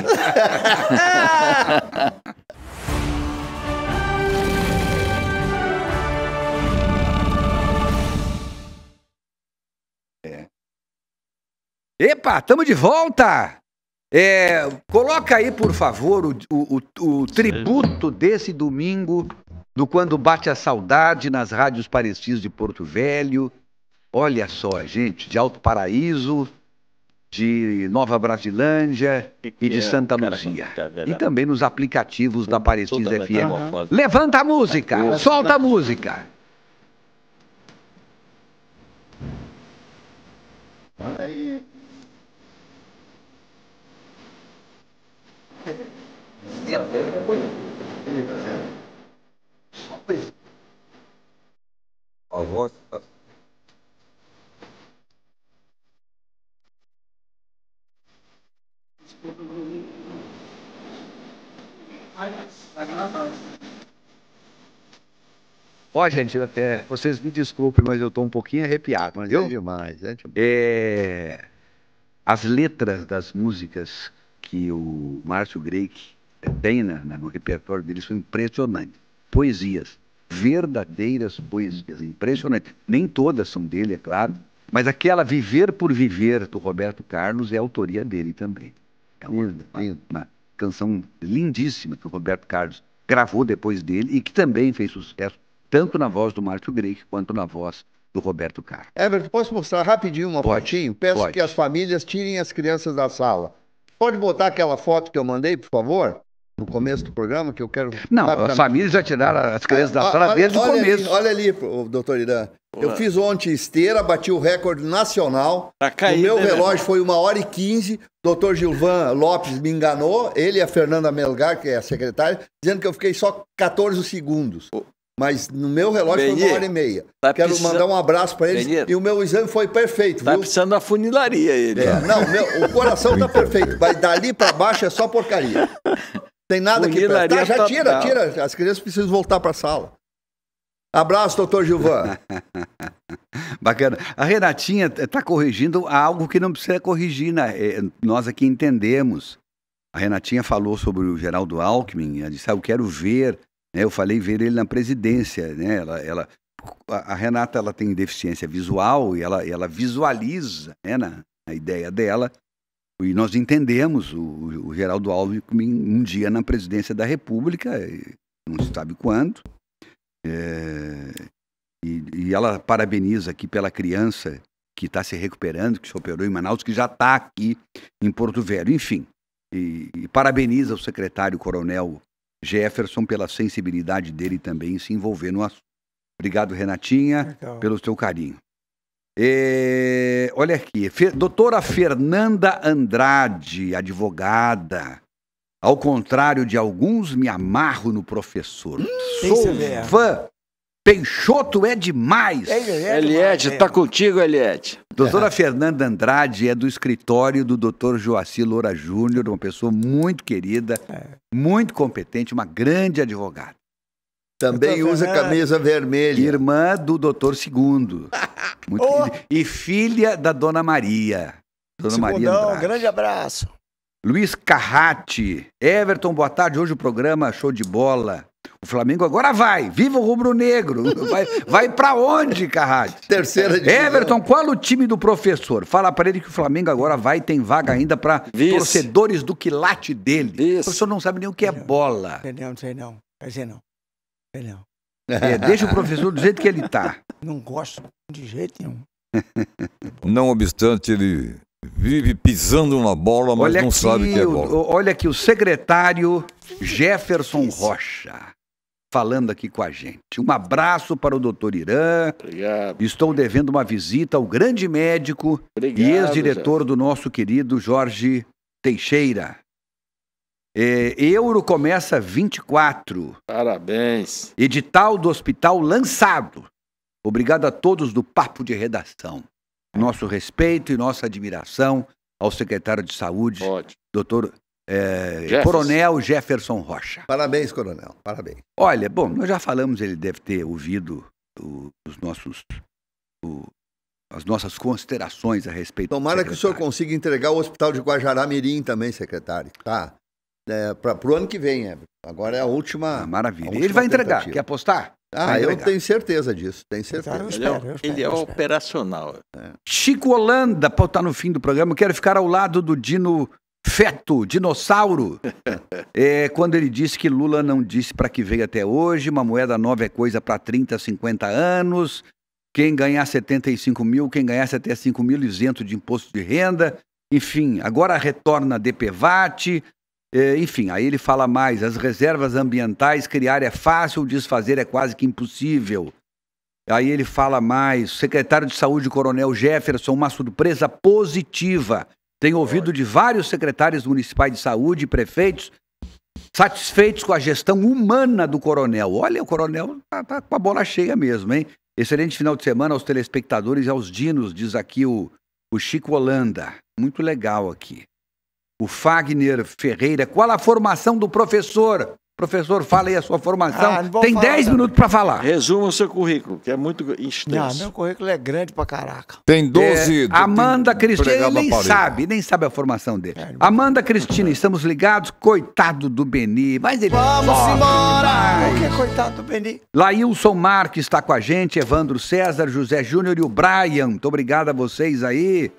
Epa, estamos de volta! Coloca aí, por favor, o tributo desse domingo, do Quando Bate a Saudade, nas rádios Parecis de Porto Velho. Olha só, gente, de Alto Paraíso, de Nova Brasilândia e de Santa Luzia. E também nos aplicativos da Parecis FM. Levanta a música, solta a música. Olha aí. A voz... Ó, gente, vocês me desculpem, mas eu tô um pouquinho arrepiado, mas É demais. as letras das músicas que o Márcio Greik tem no repertório dele são impressionantes. Poesias, verdadeiras poesias, impressionantes. Nem todas são dele, é claro, mas aquela Viver por Viver, do Roberto Carlos, é autoria dele também. É uma canção lindíssima que o Roberto Carlos gravou depois dele e que também fez sucesso, tanto na voz do Márcio Greik quanto na voz do Roberto Carlos. Everton, posso mostrar rapidinho uma fotinho? Peço que as famílias tirem as crianças da sala. Pode botar aquela foto que eu mandei, por favor? No começo do programa, que eu quero... Não, as famílias já tiraram as crianças da sala desde o começo. Olha ali, doutor Irã. Eu fiz ontem esteira, bati o recorde nacional. cair, o meu né, relógio foi 1h15. Dr. Gilvan Lopes me enganou. Ele e a Fernanda Melgar, que é a secretária, dizendo que eu fiquei só 14 segundos. Mas no meu relógio foi 1h30. Quero mandar um abraço para eles. E o meu exame foi perfeito. Tá precisando da funilaria ele. Não, o coração tá perfeito. Mas dali para baixo é só porcaria. Tem nada que prestar. Já tira. As crianças precisam voltar para a sala. Abraço, doutor Gilvan. Bacana. A Renatinha está corrigindo algo que não precisa corrigir, né? Nós aqui entendemos. A Renatinha falou sobre o Geraldo Alckmin, ela disse, eu quero ver, né? Eu falei ver ele na presidência, né? A Renata ela tem deficiência visual e ela visualiza, né, na ideia dela, e nós entendemos o Geraldo Alckmin um dia na presidência da República, não se sabe quando. E ela parabeniza aqui pela criança que está se recuperando, que se operou em Manaus, que já está aqui em Porto Velho. Enfim, e parabeniza o secretário Coronel Jefferson pela sensibilidade dele também em se envolver no assunto. Obrigado, Renatinha, pelo seu carinho. Olha aqui, doutora Fernanda Andrade, advogada. Ao contrário de alguns, me amarro no professor. Sou fã. Peixoto é demais. Eliette, tá contigo, Eliette. Doutora Fernanda Andrade é do escritório do doutor Joacir Loura Júnior, uma pessoa muito querida, muito competente, uma grande advogada. Também usa camisa vermelha. Irmã do doutor Segundo. E filha da dona Maria. Dona Maria Andrade. Grande abraço. Luiz Carrati. Everton, boa tarde. Hoje o programa show de bola. O Flamengo agora vai. Viva o rubro-negro. Vai pra onde, Carrati? Terceira divisão. Everton, qual o time do professor? Fala pra ele que o Flamengo agora vai, tem vaga ainda pra torcedores do quilate dele. O professor não sabe nem o que é bola. Não sei não. Deixa o professor do jeito que ele tá. Não gosto de jeito nenhum. Não obstante, ele vive pisando na bola, mas não sabe o que é bola. Olha aqui, o secretário Jefferson Rocha, falando aqui com a gente. Um abraço para o doutor Irã. Obrigado. Estou devendo uma visita ao grande médico e ex-diretor do nosso querido Jorge Teixeira. Euro começa 24. Parabéns. Edital do hospital lançado. Obrigado a todos do Papo de Redação. Nosso respeito e nossa admiração ao secretário de Saúde, doutor Coronel Jefferson Rocha. Parabéns, coronel. Parabéns. Olha, bom, nós já falamos, ele deve ter ouvido as nossas considerações a respeito. Tomara que o senhor consiga entregar o hospital de Guajará-Mirim também, secretário. Tá. Para o ano que vem, agora é a última. Maravilha. Ele vai entregar. Quer apostar? Eu tenho certeza disso, tenho certeza. Ele é operacional. Chico Holanda, tá no fim do programa, eu quero ficar ao lado do Dino Feto, dinossauro. Quando ele disse que Lula não disse para que veio até hoje, uma moeda nova é coisa para 30, 50 anos, quem ganhar 75 mil, quem ganhasse até 5 mil isento de imposto de renda, enfim, agora retorna a DPVAT. Enfim, aí ele fala mais, as reservas ambientais criar é fácil, desfazer é quase que impossível. Aí ele fala mais, secretário de Saúde, Coronel Jefferson, uma surpresa positiva. Tenho ouvido de vários secretários municipais de saúde e prefeitos satisfeitos com a gestão humana do coronel. Olha, o coronel tá com a bola cheia mesmo, hein? Excelente final de semana aos telespectadores e aos dinos, diz aqui o Chico Holanda. Muito legal aqui. O Fagner Ferreira, qual a formação do professor? Professor, fala aí a sua formação. Tem 10 minutos para falar. Resuma o seu currículo, que é muito extenso. Meu currículo é grande pra caraca. Tem 12... Amanda Cristina, ele nem sabe a formação dele. Amanda Cristina, estamos ligados? Coitado do Beni. Mas ele vamos embora! Por que coitado do Beni? Laílson Marques está com a gente, Evandro César, José Júnior e o Brian. Muito obrigado a vocês aí.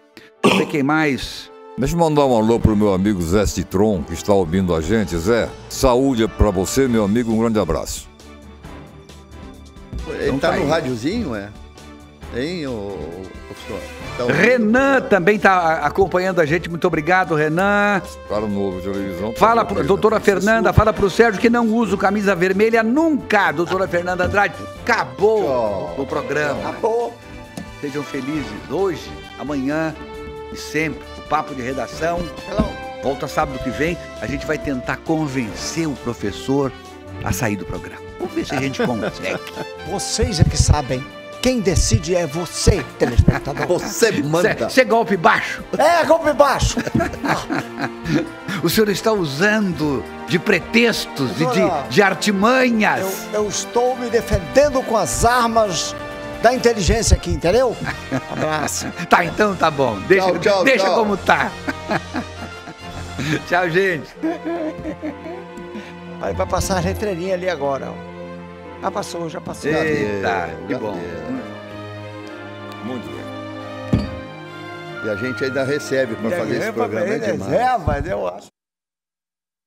Não sei quem mais... Deixa eu mandar um alô pro meu amigo Zé Citron, que está ouvindo a gente. Zé, saúde pra você, meu amigo, um grande abraço. Ele tá no rádiozinho, Hein, professor? Então, Renan também está acompanhando a gente. Muito obrigado, Renan. Para o novo televisão. Fala, doutora Fernanda, fala para o Sérgio que não usa camisa vermelha nunca. Doutora Fernanda Andrade, acabou o programa. Acabou. Sejam felizes hoje, amanhã e sempre. O Papo de Redação volta sábado que vem. A gente vai tentar convencer o professor a sair do programa. Vamos ver se a gente consegue. Vocês é que sabem. Quem decide é você, telespectador. Você manda. Isso é golpe baixo. É, golpe baixo. O senhor está usando de pretextos e de artimanhas. Eu estou me defendendo com as armas da inteligência aqui, entendeu? Abraço. Tá, então tá bom. Deixa como tá. Tchau, gente. Vai passar a letreirinha ali agora, ó. Já passou. Eita, que bom. Muito bem. E a gente ainda recebe para fazer esse programa. Reserva, eu acho.